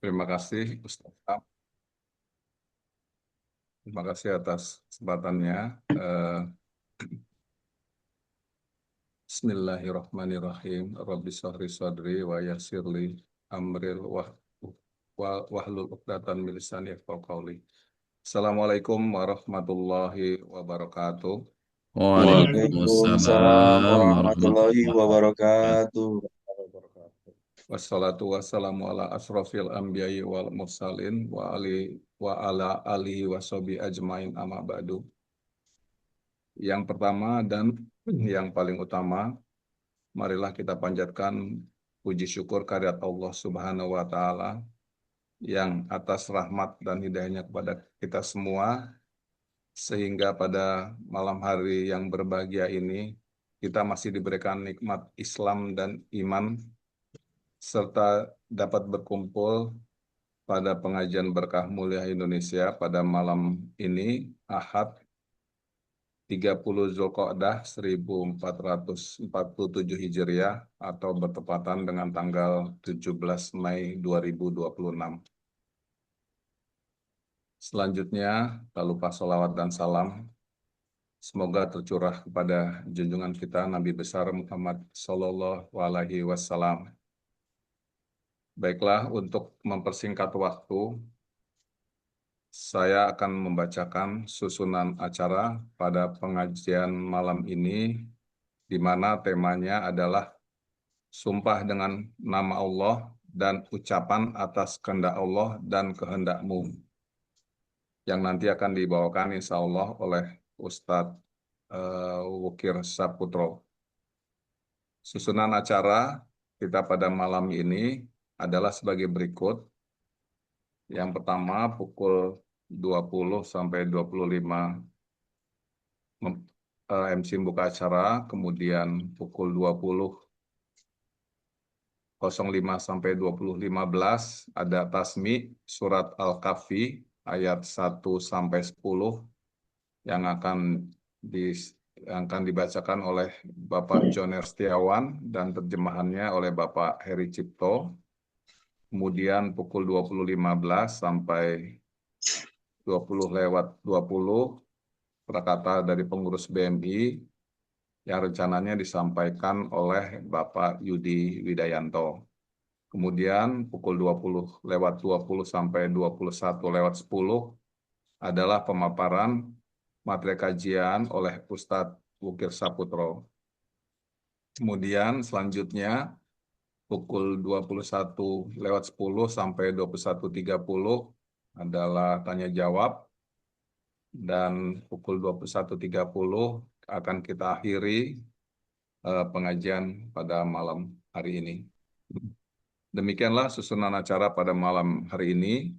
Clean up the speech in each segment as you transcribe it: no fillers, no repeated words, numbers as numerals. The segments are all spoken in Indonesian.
Terima kasih Ustaz. Terima kasih atas kesempatannya. Eh, Bismillahirrahmanirrahim. Rabbi shrah sadri wa yassirli amril wahlul 'uqdatam min lisani yafqahu qawli. Assalamualaikum warahmatullahi wabarakatuh. Waalaikumsalam Waalaikumsalam warahmatullahi warahmatullahi wabarakatuh. wabarakatuh. Wassalatu wassalamu ala asrofil anbiya'i wal mursalin wa ala alihi wa sahbihi ajmain amma ba'du. Yang pertama dan yang paling utama, marilah kita panjatkan puji syukur kehadirat Allah Subhanahu wa Ta'ala yang atas rahmat dan hidayahnya kepada kita semua, sehingga pada malam hari yang berbahagia ini kita masih diberikan nikmat Islam dan iman, serta dapat berkumpul pada pengajian Berkah Mulia Indonesia pada malam ini, Ahad 30 Zulqa'dah 1447 Hijriah atau bertepatan dengan tanggal 17 Mei 2026. Selanjutnya, tak lupa salawat dan salam semoga tercurah kepada junjungan kita Nabi besar Muhammad Sallallahu Alaihi Wasallam. Baiklah, untuk mempersingkat waktu, saya akan membacakan susunan acara pada pengajian malam ini, di mana temanya adalah sumpah dengan nama Allah dan ucapan atas kehendak Allah dan kehendakmu, yang nanti akan dibawakan insya Allah oleh Ustadz Wukir Saputro. Susunan acara kita pada malam ini adalah sebagai berikut. Yang pertama pukul 20 sampai 25 MC buka acara, kemudian pukul 20.05 sampai 20.15 ada tasmi surat Al-Kahfi ayat 1 sampai 10 yang akan dibacakan oleh Bapak John Setiawan dan terjemahannya oleh Bapak Heri Cipto. Kemudian pukul 20.15 sampai 20:20 prakata dari pengurus BMI yang rencananya disampaikan oleh Bapak Yudi Widayanto. Kemudian pukul 20:20 sampai 21:10 adalah pemaparan materi kajian oleh Ustadz Wukir Saputro. Kemudian selanjutnya pukul 21:10 sampai 21:30 adalah tanya jawab, dan pukul 21:30 akan kita akhiri pengajian pada malam hari ini. Demikianlah susunan acara pada malam hari ini.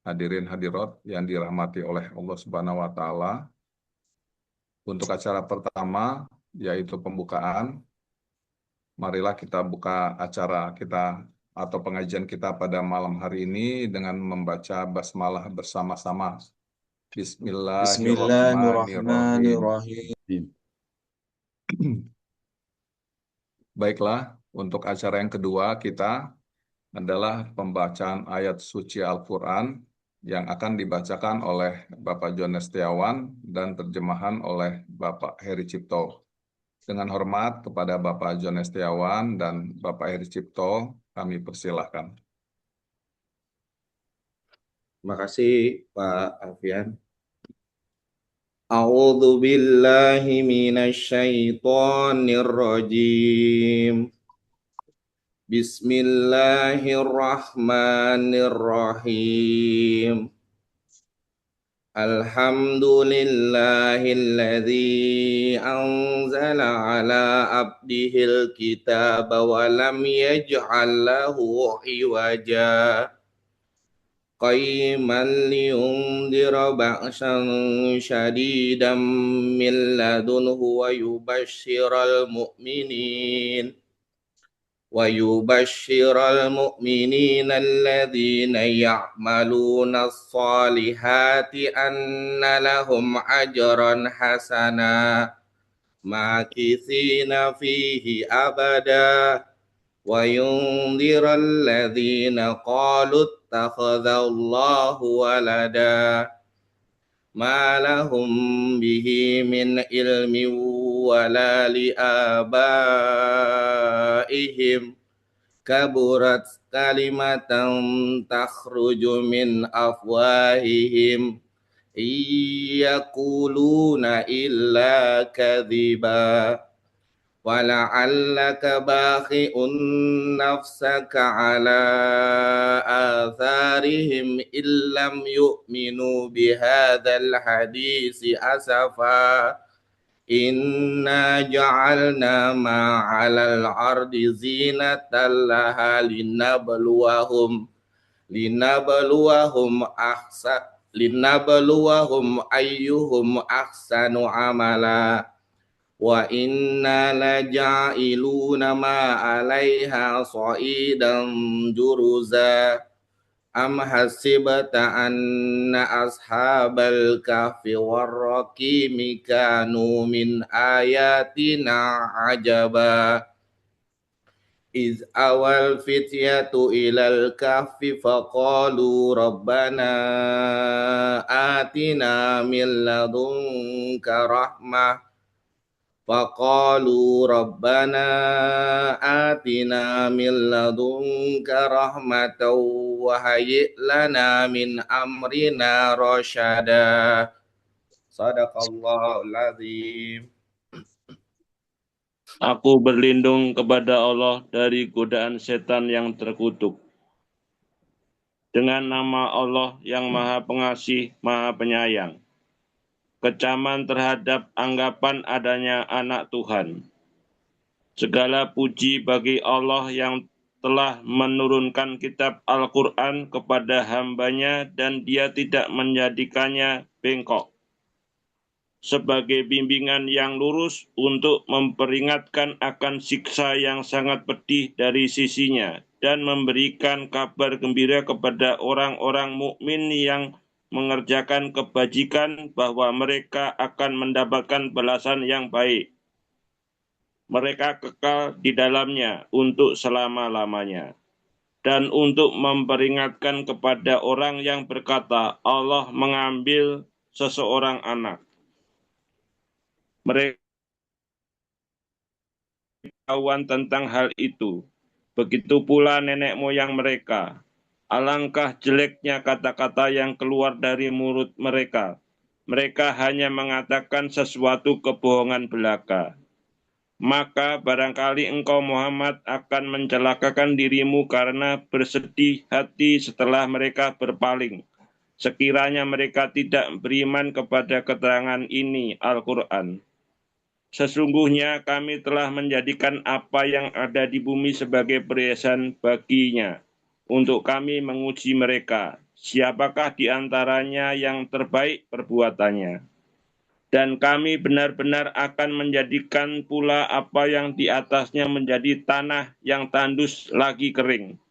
Hadirin hadirat yang dirahmati oleh Allah Subhanahu wa Ta'ala. Untuk acara pertama yaitu pembukaan, marilah kita buka acara kita atau pengajian kita pada malam hari ini dengan membaca basmalah bersama-sama. Bismillahirrahmanirrahim. Bismillahirrahmanirrahim. Baiklah, untuk acara yang kedua kita adalah pembacaan ayat suci Al-Quran yang akan dibacakan oleh Bapak John Setiawan dan terjemahan oleh Bapak Heri Cipto. Dengan hormat kepada Bapak John Setiawan dan Bapak Heri Cipto, kami persilahkan. Terima kasih Pak Alfian. A'udzu billahi minasyaitonir rajim. Bismillahirrahmanirrahim. Alhamdulillahilladzi anzala ala abdihil kitaba wa lam yaj'al lahu iwaja qayyiman liyundira ba'san syadidan min ladunhu wa yubashshiral mu'minin الذين يعملون الصالحات أن لهم أجرا حسنا ماكثين فيه أبدا وينذر الذين قالوا اتخذ الله ولدا ما لهم به من علم ولا لآبائهم كبرت كلمة تخرج من أفواههم إن يقولون إلا كذبا ولعلك باخع نفسك على آثارهم إن لم يؤمنوا بهذا الحديث أسفا إنا جعلنا ما على الأرض زينة لها لنبلوهم أيهم أحسن عملا وإنا لجاعلون ما عليها صعيدا جرزا أم حسبت أن أصحاب الكهف والرقيم كانوا من آياتنا عجبا إذ أوى الفتية إلى الكهف فقالوا ربنا آتنا من لدنك رحمة فقالوا ربنا آتنا من لدنك رحمة وهيئ لنا من أمرنا رشدا صدق الله العظيم. Aku berlindung kepada Allah dari godaan setan yang terkutuk. Dengan nama Allah yang Maha Pengasih, Maha Penyayang. Kecaman terhadap anggapan adanya anak Tuhan. Segala puji bagi Allah yang telah menurunkan kitab Al-Quran kepada hambanya dan Dia tidak menjadikannya bengkok sebagai bimbingan yang lurus untuk memperingatkan akan siksa yang sangat pedih dari sisinya dan memberikan kabar gembira kepada orang-orang mukmin yang mengerjakan kebajikan bahwa mereka akan mendapatkan balasan yang baik. Mereka kekal di dalamnya untuk selama-lamanya. Dan untuk memperingatkan kepada orang yang berkata, Allah mengambil seseorang anak. Mereka tahu tentang hal itu. Begitu pula nenek moyang mereka. Alangkah jeleknya kata-kata yang keluar dari mulut mereka. Mereka hanya mengatakan sesuatu kebohongan belaka. Maka barangkali engkau Muhammad akan mencelakakan dirimu karena bersedih hati setelah mereka berpaling. Sekiranya mereka tidak beriman kepada keterangan ini, Al-Quran. Sesungguhnya kami telah menjadikan apa yang ada di bumi sebagai perhiasan baginya, untuk kami menguji mereka, siapakah di antaranya yang terbaik perbuatannya. Dan kami benar-benar akan menjadikan pula apa yang di atasnya menjadi tanah yang tandus lagi kering.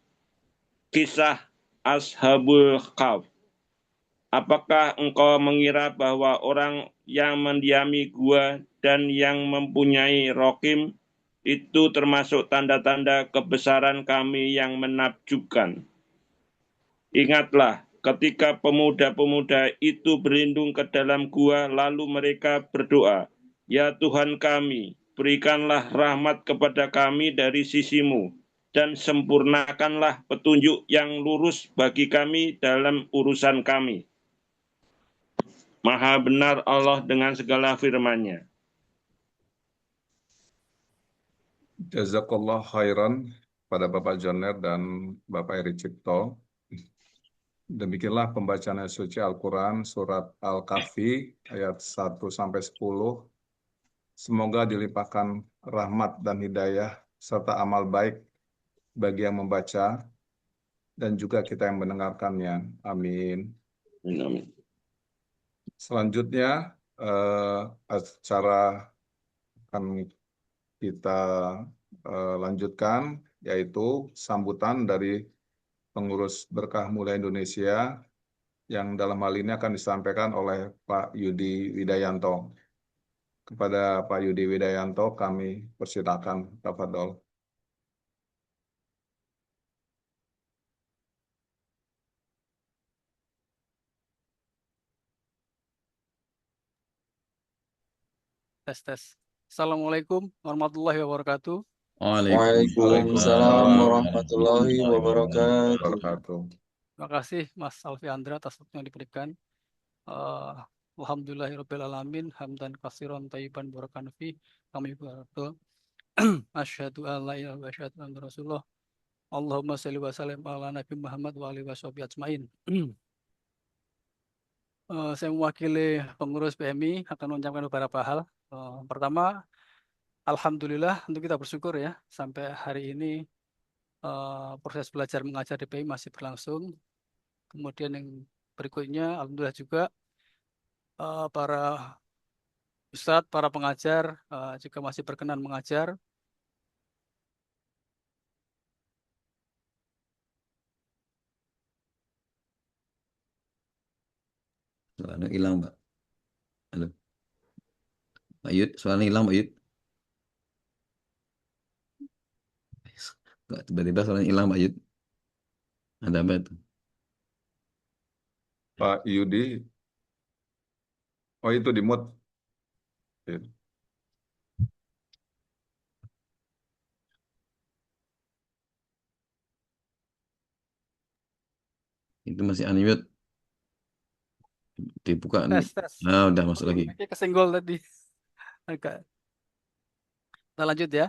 Kisah Ashabul Kahf. Apakah engkau mengira bahwa orang yang mendiami gua dan yang mempunyai rokim itu termasuk tanda-tanda kebesaran kami yang menakjubkan? Ingatlah, ketika pemuda-pemuda itu berlindung ke dalam gua, lalu mereka berdoa, Ya Tuhan kami, berikanlah rahmat kepada kami dari sisimu, dan sempurnakanlah petunjuk yang lurus bagi kami dalam urusan kami. Maha benar Allah dengan segala firman-Nya. Jazakallah khairan pada Bapak Joner dan Bapak Eri Cipto. Demikianlah pembacaan ayat suci Al-Quran surat Al-Kahfi ayat 1-10. Semoga dilimpahkan rahmat dan hidayah serta amal baik bagi yang membaca dan juga kita yang mendengarkannya. Amin. Amin. Selanjutnya acara akan kita lanjutkan yaitu sambutan dari pengurus Berkah Mulia Indonesia yang dalam hal ini akan disampaikan oleh Pak Yudi Widayanto. Kepada Pak Yudi Widayanto kami persilakan, tafadhol. Tes tes. Assalamualaikum warahmatullahi wabarakatuh. Waalaikumsalam warahmatullahi wabarakatuh. Wabarakatuh. Terima kasih Mas Alfi Andra atas waktu yang diberikan. Alhamdulillahirrabbilalamin. Hamdan katsiran thayyiban barakan fi. Kami berdoa. Asyhadu an la ilaha illallah wa asyhadu anna Rasulullah. Allahumma shalli wa sallim ala Nabi Muhammad wa alihi washabihi ajmain. Saya mewakili pengurus PMI akan mengucapkan beberapa hal. Pertama, alhamdulillah untuk kita bersyukur ya sampai hari ini proses belajar mengajar di PMI masih berlangsung. Kemudian yang berikutnya, alhamdulillah juga para ustadz, para pengajar juga masih berkenan mengajar. Suaranya hilang, Mbak. Halo. Mbak Yud, suaranya hilang, Mbak Yud. Kok tiba-tiba suaranya hilang, Mbak Yud. Ada apa itu? Pak Yudi. Oh, itu di mute. Oke. Itu masih unmute. Dibuka nih. Tes. Nah, udah masuk lagi. Oke, kesenggol tadi. Agak. Kita lanjut ya.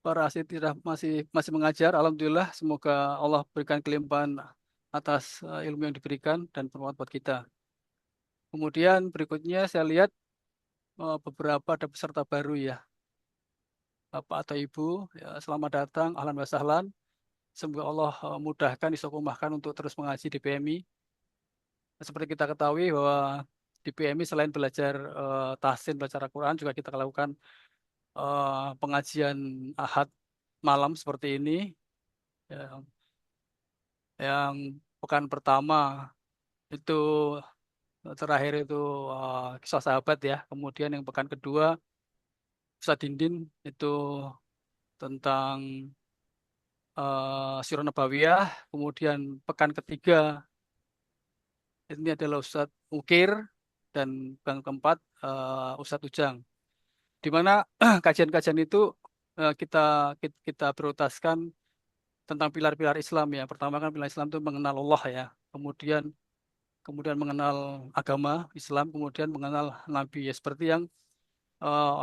Para asitira masih mengajar. Alhamdulillah, semoga Allah berikan kelimpahan atas ilmu yang diberikan dan bermanfaat buat kita. Kemudian berikutnya saya lihat beberapa ada peserta baru ya. Bapak atau Ibu, ya, selamat datang, ahlan wa sahlan. Semoga Allah mudahkan, istiqomahkan untuk terus mengaji di PMI. Seperti kita ketahui bahwa di PMI selain belajar tahsin, belajar Al-Quran, juga kita lakukan pengajian ahad malam seperti ini. Yang pekan pertama itu terakhir itu kisah sahabat ya. Kemudian yang pekan kedua Ustadz Dindin itu tentang Sirah Nabawiyah. Kemudian pekan ketiga ini adalah Ustadz Ukir dan pekan keempat Ustadz Ujang. Di mana kajian-kajian itu kita prioritaskan tentang pilar-pilar Islam ya. Pertama kan pilar Islam itu mengenal Allah ya. Kemudian mengenal agama Islam, kemudian mengenal Nabi ya. Seperti yang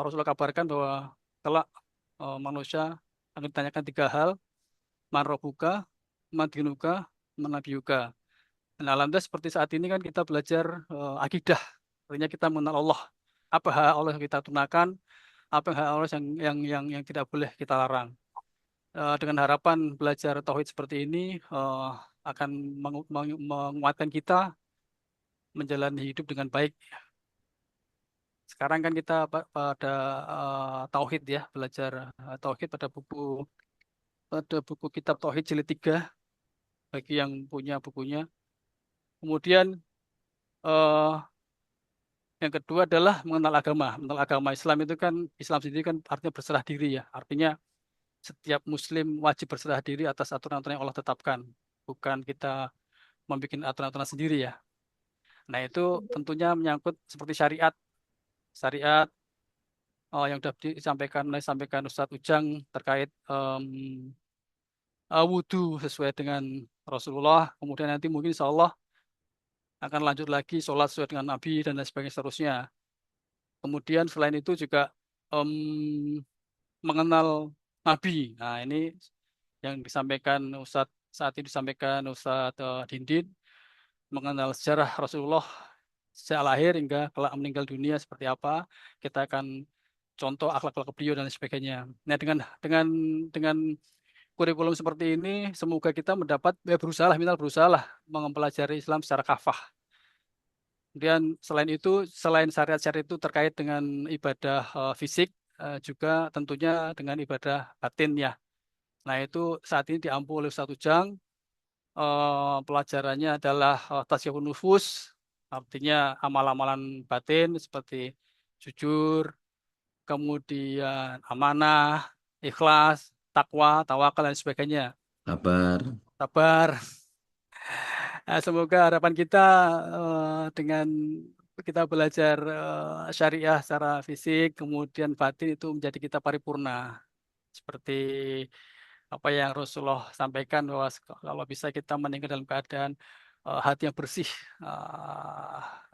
Rasulullah kabarkan bahwa kelak manusia akan ditanyakan 3 hal, man rabbuka, man dinuka, man nabiyuka. Nah, alhamdulillah seperti saat ini kan kita belajar akidah, artinya kita mengenal Allah. Apa hak Allah yang kita tunaikan, apa hak Allah yang tidak boleh kita larang. Dengan harapan belajar tauhid seperti ini akan menguatkan kita menjalani hidup dengan baik. Sekarang kan kita pada tauhid ya, belajar tauhid pada buku kitab tauhid jilid 3 bagi yang punya bukunya. Kemudian yang kedua adalah mengenal agama. Mengenal agama Islam itu kan, Islam sendiri kan artinya berserah diri ya. Artinya setiap muslim wajib berserah diri atas aturan-aturan yang Allah tetapkan. Bukan kita membuat aturan-aturan sendiri ya. Nah itu tentunya menyangkut seperti syariat. Syariat yang sudah disampaikan Ustadz Ujang terkait wudhu sesuai dengan Rasulullah. Kemudian nanti mungkin insya Allah akan lanjut lagi sholat sesuai dengan Nabi dan lain sebagainya seterusnya. Kemudian selain itu juga mengenal Nabi. Nah ini yang disampaikan Ustadz saat ini disampaikan Ustadz Dindin, mengenal sejarah Rasulullah sejak lahir hingga kelak meninggal dunia seperti apa. Kita akan contoh akhlak beliau dan sebagainya. Nah dengan kurikulum seperti ini, semoga kita mendapat berusaha mempelajari Islam secara kafah. Kemudian selain itu, selain syariat-syariat itu terkait dengan ibadah fisik, juga tentunya dengan ibadah batin ya. Nah itu saat ini diampu oleh Ustadz Ujang. Pelajarannya adalah tasyahun nufus, artinya amal-amalan batin seperti jujur, kemudian amanah, ikhlas, takwa, tawakal dan sebagainya. Sabar. Nah, semoga harapan kita dengan kita belajar syariah secara fisik, kemudian batin itu menjadi kita paripurna. Seperti apa yang Rasulullah sampaikan bahwa kalau bisa kita meninggal dalam keadaan hati yang bersih,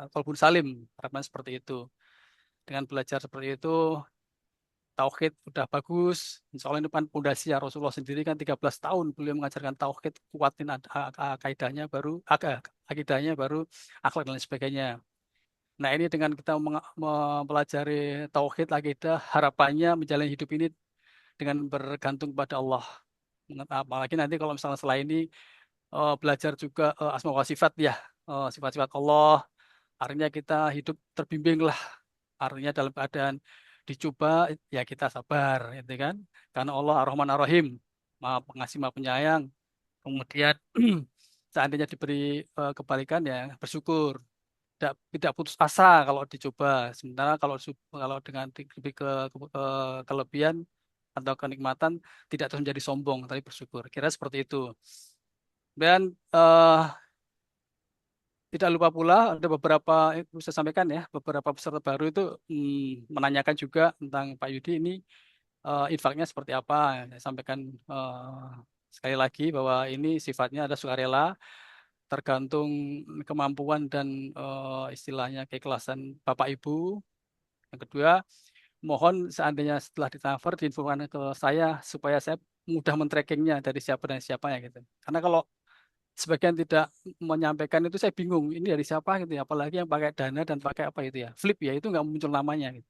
qalbun salim, harapan seperti itu. Dengan belajar seperti itu, tauhid udah bagus. Insya Allah ini kan pondasi ya, Rasulullah sendiri kan 13 tahun beliau mengajarkan tauhid, kuatin akidahnya baru akhlak dan lain sebagainya. Nah, ini dengan kita mempelajari tauhid akidah, harapannya menjalani hidup ini dengan bergantung kepada Allah. Apalagi nanti kalau misalnya setelah ini belajar juga asma wa sifat ya, sifat-sifat Allah, artinya kita hidup terbimbing lah, artinya dalam keadaan dicoba ya kita sabar, gitu kan? Karena Allah Ar-Rahman Ar-Rahim, Maha Pengasih Maha Penyayang. Kemudian seandainya diberi kebalikan ya bersyukur. Tidak putus asa kalau dicoba. Sementara kalau dengan lebih kelebihan atau kenikmatan tidak terus menjadi sombong, tapi bersyukur. Kira seperti itu. Dan tidak lupa pula ada beberapa saya sampaikan ya, beberapa peserta baru itu menanyakan juga tentang Pak Yudi ini infaknya seperti apa. Saya sampaikan sekali lagi bahwa ini sifatnya ada sukarela, tergantung kemampuan dan istilahnya keikhlasan Bapak Ibu. Yang kedua, mohon seandainya setelah ditransfer diinfokan ke saya supaya saya mudah men-trackingnya dari siapa dan siapa ya gitu. Karena kalau sebagian tidak menyampaikan itu saya bingung ini dari siapa gitu ya, apalagi yang pakai Dana dan pakai apa itu ya, Flip ya, itu nggak muncul namanya gitu.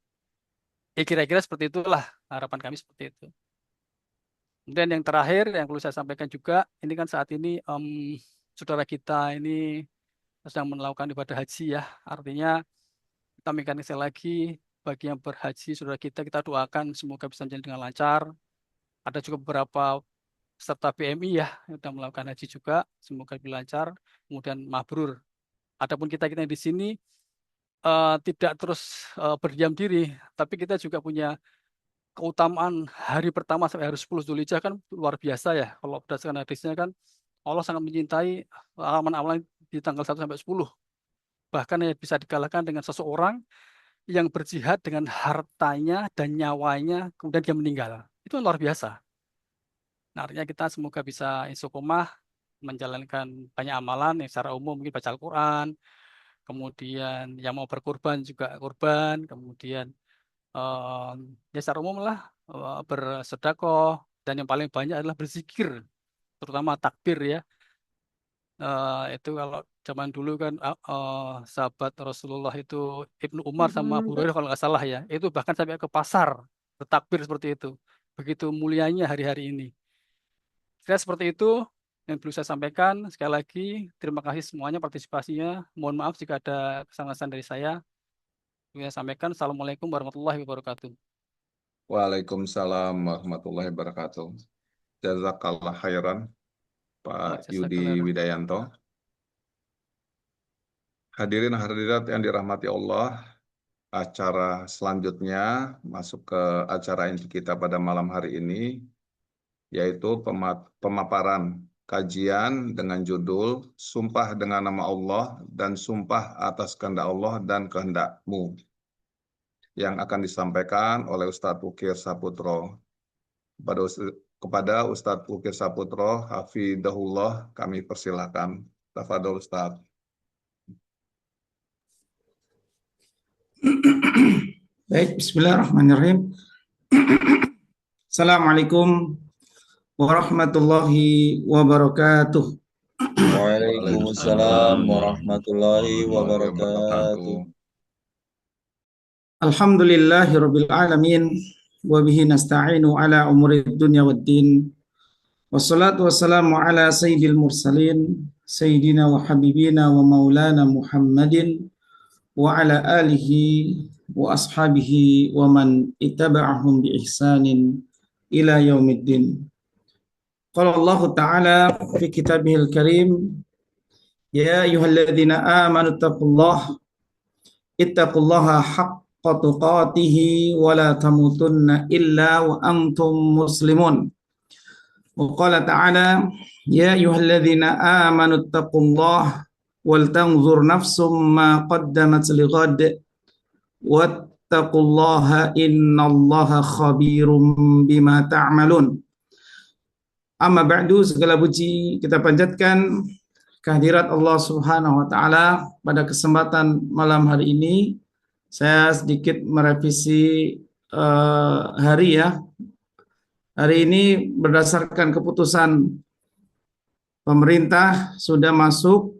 Kira-kira seperti itulah harapan kami seperti itu. Kemudian yang terakhir yang perlu saya sampaikan juga, ini kan saat ini saudara kita ini sedang melakukan ibadah haji ya, artinya kita mengingatkan lagi bagi yang berhaji saudara kita doakan semoga bisa menjalani dengan lancar. Ada juga beberapa peserta BMI ya yang sudah melakukan haji juga, semoga lebih lancar, kemudian mabrur. Adapun kita yang di sini tidak terus berdiam diri, tapi kita juga punya keutamaan hari pertama sampai hari 10 Dzulhijjah kan luar biasa ya. Kalau berdasarkan hadisnya kan Allah sangat mencintai amalan-amalan di tanggal 1 sampai 10. Bahkan ya bisa dikalahkan dengan seseorang yang berjihad dengan hartanya dan nyawanya, kemudian dia meninggal. Itu luar biasa. Nah, artinya kita semoga bisa istiqomah menjalankan banyak amalan yang secara umum mungkin baca Al-Quran, kemudian yang mau berkurban juga kurban, kemudian ya secara umum lah bersedekah, dan yang paling banyak adalah berzikir, terutama takbir ya. Itu kalau zaman dulu kan sahabat Rasulullah itu Ibnu Umar sama Abu Hurairah kalau nggak salah ya, itu bahkan sampai ke pasar bertakbir seperti itu. Begitu mulianya hari-hari ini. Saya seperti itu yang perlu saya sampaikan. Sekali lagi terima kasih semuanya partisipasinya. Mohon maaf jika ada kesalahan dari saya. Saya sampaikan Assalamualaikum warahmatullahi wabarakatuh. Waalaikumsalam warahmatullahi wabarakatuh. Jazakallah khairan Pak Yudi Widayanto. Hadirin hadirat yang dirahmati Allah, acara selanjutnya masuk ke acara inti kita pada malam hari ini, yaitu pemaparan kajian dengan judul Sumpah dengan Nama Allah dan Sumpah atas Kehendak Allah dan Kehendakmu, yang akan disampaikan oleh Ustadz Ukir Saputro. Kepada Ustadz Ukir Saputro, hafidhahullah, kami persilakan. Tafadhol Ustadz. Baik, bismillahirrahmanirrahim. Assalamualaikum warahmatullahi wabarakatuh. Waalaikumsalam warahmatullahi wabarakatuh. Alhamdulillahirabbil alamin wa bihi nasta'inu ala umuri dunya waddin. Wassalatu wassalamu ala sayyidil mursalin sayyidina wa habibina wa maulana Muhammadin wa ala alihi wa ashabihi wa man ittaba'ahum bi ihsanin ila yaumiddin. Qala Allah Ta'ala fi kitabihil karim, ya ayyuhalladzina amanu ittaqullaha haqqa tuqatihi wa la tamutunna illa wa antum muslimun. Wa qala ta'ala, ya ayyuhalladzina amanu ittaqullaha wal tanzur nafsum ma qaddamat lighad wattaqullaha innallaha khabirum bima ta'malun. Amma ba'du, segala puji kita panjatkan kehadirat Allah Subhanahu wa taala. Pada kesempatan malam hari ini saya sedikit merevisi hari ya. Hari ini berdasarkan keputusan pemerintah sudah masuk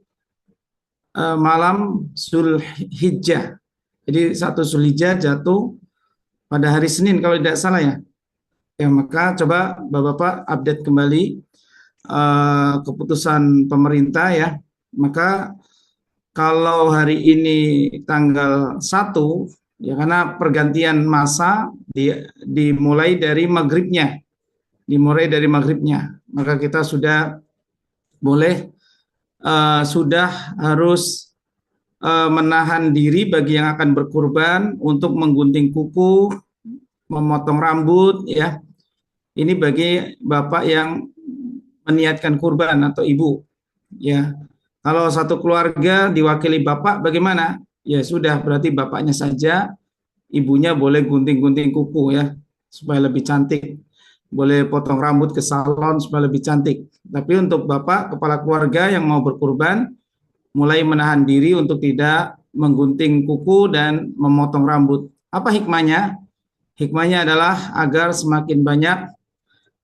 malam Zulhijjah. Jadi 1 Zulhijjah jatuh pada hari Senin kalau tidak salah ya. Ya, maka coba Bapak-bapak update kembali keputusan pemerintah ya. Maka kalau hari ini tanggal 1 ya, karena pergantian masa dimulai dari maghribnya. Maka kita sudah boleh sudah harus menahan diri bagi yang akan berkurban untuk menggunting kuku, memotong rambut ya. Ini bagi bapak yang meniatkan kurban atau ibu ya. Kalau satu keluarga diwakili bapak bagaimana? Ya sudah, berarti bapaknya saja, ibunya boleh gunting-gunting kuku ya supaya lebih cantik. Boleh potong rambut ke salon supaya lebih cantik. Tapi untuk bapak kepala keluarga yang mau berkurban mulai menahan diri untuk tidak menggunting kuku dan memotong rambut. Apa hikmahnya? Hikmahnya adalah agar semakin banyak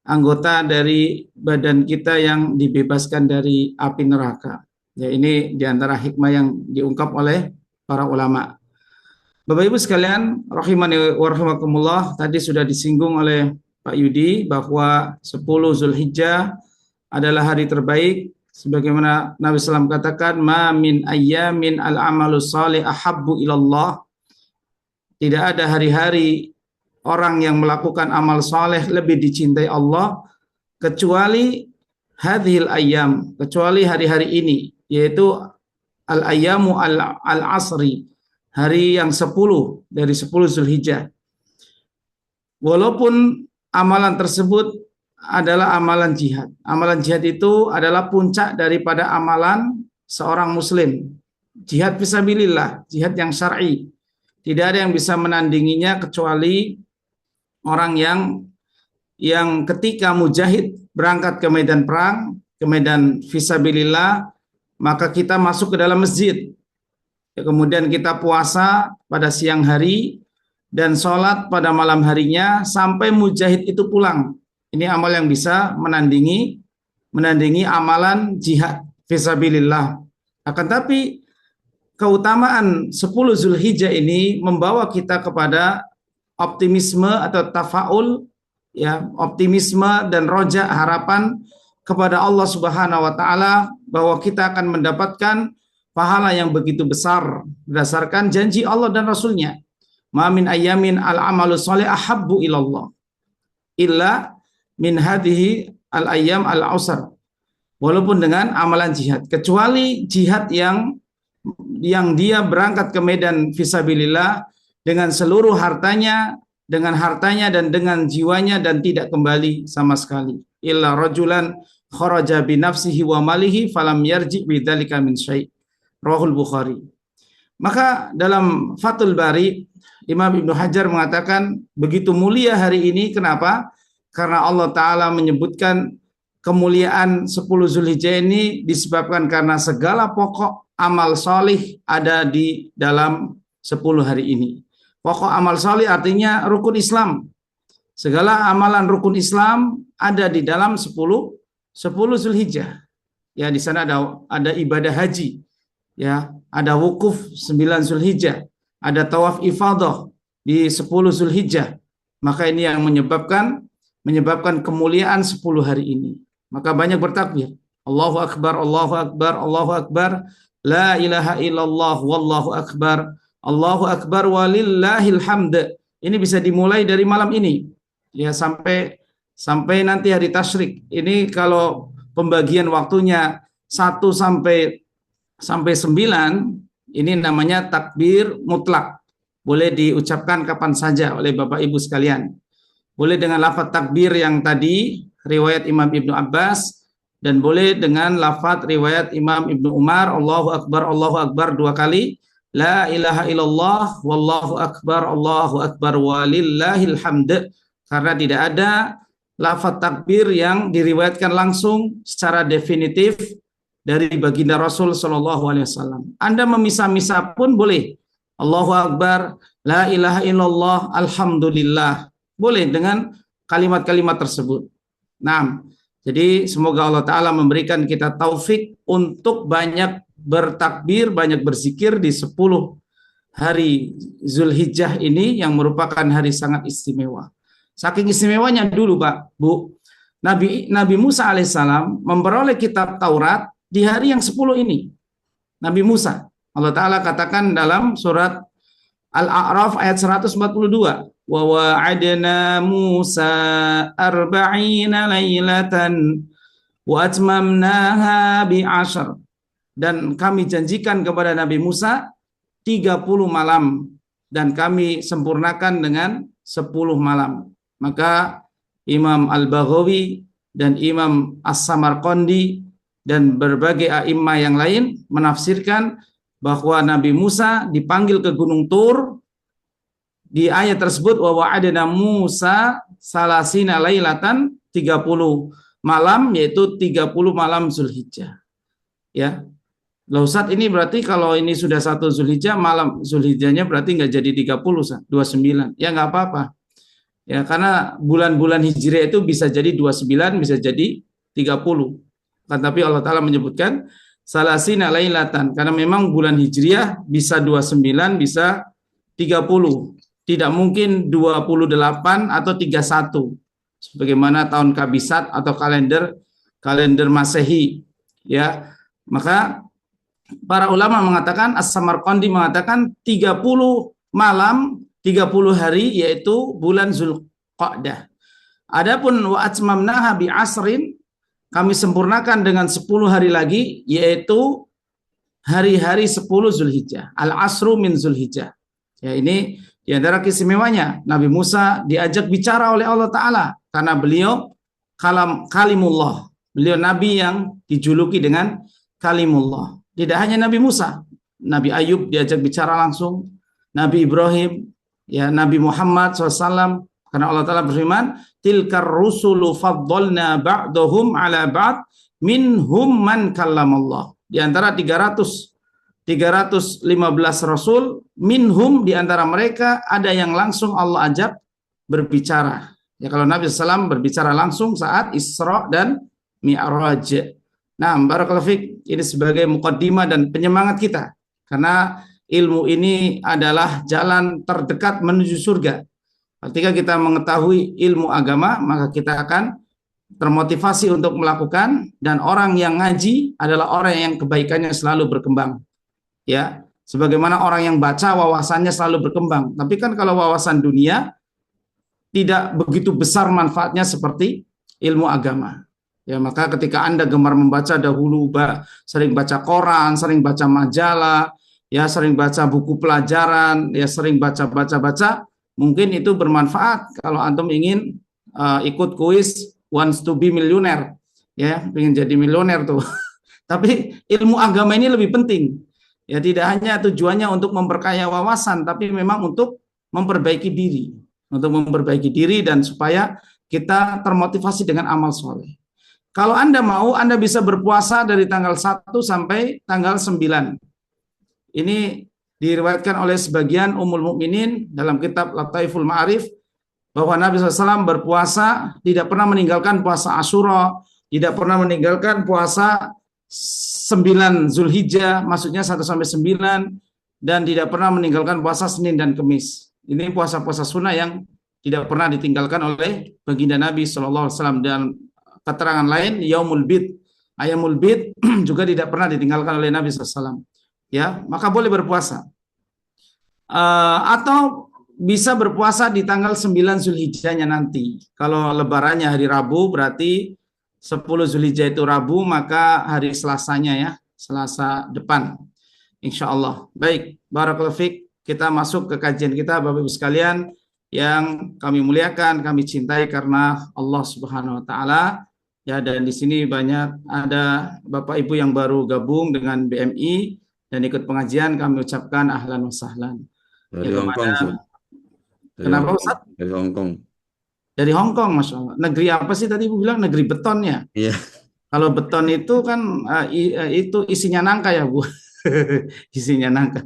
anggota dari badan kita yang dibebaskan dari api neraka. Ya, ini diantara hikmah yang diungkap oleh para ulama. Bapak Ibu sekalian, rahimani wa rahimakumullah, tadi sudah disinggung oleh Pak Yudi bahwa 10 Zulhijjah adalah hari terbaik. Sebagaimana Nabi SAW katakan, ma min ayyamin al-amalu salih ahabbu ilallah. Tidak ada hari-hari orang yang melakukan amal saleh lebih dicintai Allah kecuali hadhil ayyam, kecuali hari-hari ini, yaitu al-ayyamu al-asri, hari yang 10 dari 10 Zulhijjah. Walaupun amalan tersebut adalah amalan jihad. Amalan jihad itu adalah puncak daripada amalan seorang muslim. Jihad fisabilillah, jihad yang syar'i. Tidak ada yang bisa menandinginya kecuali orang yang ketika mujahid berangkat ke medan perang, ke medan fisabilillah, maka kita masuk ke dalam masjid. Ya, kemudian kita puasa pada siang hari dan sholat pada malam harinya sampai mujahid itu pulang. Ini amal yang bisa menandingi amalan jihad fisabilillah. Akan tapi keutamaan 10 Zulhijjah ini membawa kita kepada optimisme atau tafaul ya, optimisme dan roja, harapan kepada Allah Subhanahu wa taala bahwa kita akan mendapatkan pahala yang begitu besar berdasarkan janji Allah dan Rasulnya. Ma min ayyamin al-amalu shalih ahabbu ilallah illa min hadhihi al-ayyam al-usr. Walaupun dengan amalan jihad, kecuali jihad yang dia berangkat ke medan fisabilillah dengan seluruh hartanya, dan dengan jiwanya dan tidak kembali sama sekali. Illa rajulan kharaja bi nafsihi wa malihi falam yarji bidzalika min syai'. Rahul Bukhari. Maka dalam Fathul Bari Imam Ibnu Hajar mengatakan begitu mulia hari ini. Kenapa? Karena Allah Ta'ala menyebutkan kemuliaan 10 Zulhijjah ini disebabkan karena segala pokok amal solih ada di dalam 10 hari ini. Pokok amal solih artinya rukun Islam. Segala amalan rukun Islam ada di dalam 10 Zulhijjah. Ya, di sana ada ibadah haji. Ya, ada wukuf 9 Zulhijjah. Ada tawaf ifadah di 10 Zulhijjah. Maka ini yang menyebabkan kemuliaan 10 hari ini. Maka banyak bertakbir. Allahu Akbar, Allahu Akbar, Allahu Akbar. La ilaha illallah, wallahu akbar. Allahu Akbar walillahil hamd. Ini bisa dimulai dari malam ini. Ya, sampai nanti hari tasyrik. Ini kalau pembagian waktunya 1 sampai 9, ini namanya takbir mutlak. Boleh diucapkan kapan saja oleh Bapak Ibu sekalian. Boleh dengan lafaz takbir yang tadi riwayat Imam Ibnu Abbas, dan boleh dengan lafaz riwayat Imam Ibnu Umar, Allahu Akbar 2 kali, la ilaha illallah, wallahu akbar walillahil hamd, karena tidak ada lafaz takbir yang diriwayatkan langsung secara definitif dari baginda Rasul Shallallahu Alaihi Wasallam. Anda memisah-misah pun boleh, Allahu Akbar, la ilaha illallah, alhamdulillah, boleh dengan kalimat-kalimat tersebut. Nah, jadi semoga Allah Ta'ala memberikan kita taufik untuk banyak bertakbir, banyak berzikir di 10 hari Zulhijjah ini yang merupakan hari sangat istimewa. Saking istimewanya dulu Pak, Bu, Nabi Musa alaihissalam memperoleh kitab Taurat di hari yang 10 ini. Nabi Musa, Allah Ta'ala katakan dalam surat Al-A'raf ayat 142, wa wa'adna Musa 40 lailatan wa atmamnaha bi'ashar, dan kami janjikan kepada Nabi Musa 30 malam dan kami sempurnakan dengan 10 malam. Maka Imam Al-Baghawi dan Imam As-Samarqandi dan berbagai a'immah yang lain menafsirkan bahwa Nabi Musa dipanggil ke Gunung Tur di ayat tersebut, wa wa'adna Musa salasina lailatan, 30 malam, yaitu 30 malam Zulhijjah. Ya. Loh Ustaz, ini berarti kalau ini sudah 1 Zulhijjah, malam Zulhijjahnya berarti nggak jadi 30, Ustaz, 29. Ya nggak apa-apa. Ya, karena bulan-bulan Hijriah itu bisa jadi 29, bisa jadi 30. Kan tapi Allah Ta'ala menyebutkan salasina lailatan, karena memang bulan Hijriah bisa 29, bisa 30. Tidak mungkin 28 atau 31 sebagaimana tahun Kabisat atau kalender Masehi, ya. Maka para ulama mengatakan, As-Samarqandi mengatakan 30 malam, 30 hari, yaitu bulan Zulqa'dah. Adapun wa atmamnaha bi asrin, kami sempurnakan dengan 10 hari lagi, yaitu hari-hari 10 Zulhijjah. Al-asru min Zulhijjah. Ya, ini di antara keistimewanya, Nabi Musa diajak bicara oleh Allah Ta'ala karena beliau kalimullah. Beliau Nabi yang dijuluki dengan kalimullah. Tidak hanya Nabi Musa, Nabi Ayub diajak bicara langsung, Nabi Ibrahim, ya, Nabi Muhammad SAW, karena Allah Ta'ala berfirman, tilkar rusulu faddalna ba'dahum ala ba'd minhum man kallamallah. Di antara 315 Rasul, minhum, di antara mereka ada yang langsung Allah ajak berbicara. Ya, kalau Nabi SAW berbicara langsung saat Isra dan Mi'raj. Nah, barakallahu fiik, ini sebagai muqaddimah dan penyemangat kita. Karena ilmu ini adalah jalan terdekat menuju surga. Ketika kita mengetahui ilmu agama, maka kita akan termotivasi untuk melakukan, dan orang yang ngaji adalah orang yang kebaikannya selalu berkembang. Ya, sebagaimana orang yang baca wawasannya selalu berkembang. Tapi kan kalau wawasan dunia tidak begitu besar manfaatnya seperti ilmu agama. Ya, maka ketika Anda gemar membaca dahulu, sering baca koran, sering baca majalah, ya, sering baca buku pelajaran, ya, sering baca, mungkin itu bermanfaat kalau antum ingin ikut kuis wants to be millionaire, ya, ingin jadi milioner tuh. Tapi ilmu agama ini lebih penting. Ya, tidak hanya tujuannya untuk memperkaya wawasan, tapi memang untuk memperbaiki diri. Untuk memperbaiki diri dan supaya kita termotivasi dengan amal soleh. Kalau Anda mau, Anda bisa berpuasa dari tanggal 1 sampai tanggal 9. Ini diriwayatkan oleh sebagian Ummul Mukminin dalam kitab Lataiful Ma'arif, bahwa Nabi SAW berpuasa, tidak pernah meninggalkan puasa Asyura, tidak pernah meninggalkan puasa 9 Zulhijjah, maksudnya 1 sampai 9, dan tidak pernah meninggalkan puasa Senin dan Kamis. Ini puasa-puasa sunnah yang tidak pernah ditinggalkan oleh baginda Nabi SAW. Dan keterangan lain, Yaumul Bid, Ayamul Bid juga tidak pernah ditinggalkan oleh Nabi SAW. Ya, maka boleh berpuasa. Atau bisa berpuasa di tanggal 9 Zulhijjahnya nanti. Kalau lebarannya hari Rabu, berarti 10 Zulhijjah itu Rabu, maka hari Selasanya, ya, Selasa depan, insya Allah. Baik, barakallahu fiik, kita masuk ke kajian kita, Bapak Ibu sekalian yang kami muliakan, kami cintai karena Allah Subhanahu wa Ta'ala, Ya, dan di sini banyak ada Bapak Ibu yang baru gabung dengan BMI dan ikut pengajian, kami ucapkan ahlan wa sahlan. Dari Ya, Hong Kong, kepada, Ustaz. Dari kenapa Hong Kong. Ustaz? Dari Hong Kong. Dari Hong Kong, Masya Allah. Negeri apa sih tadi Ibu bilang? Negeri beton ya? Iya. Kalau beton itu kan itu isinya nangka ya Bu. Isinya nangka.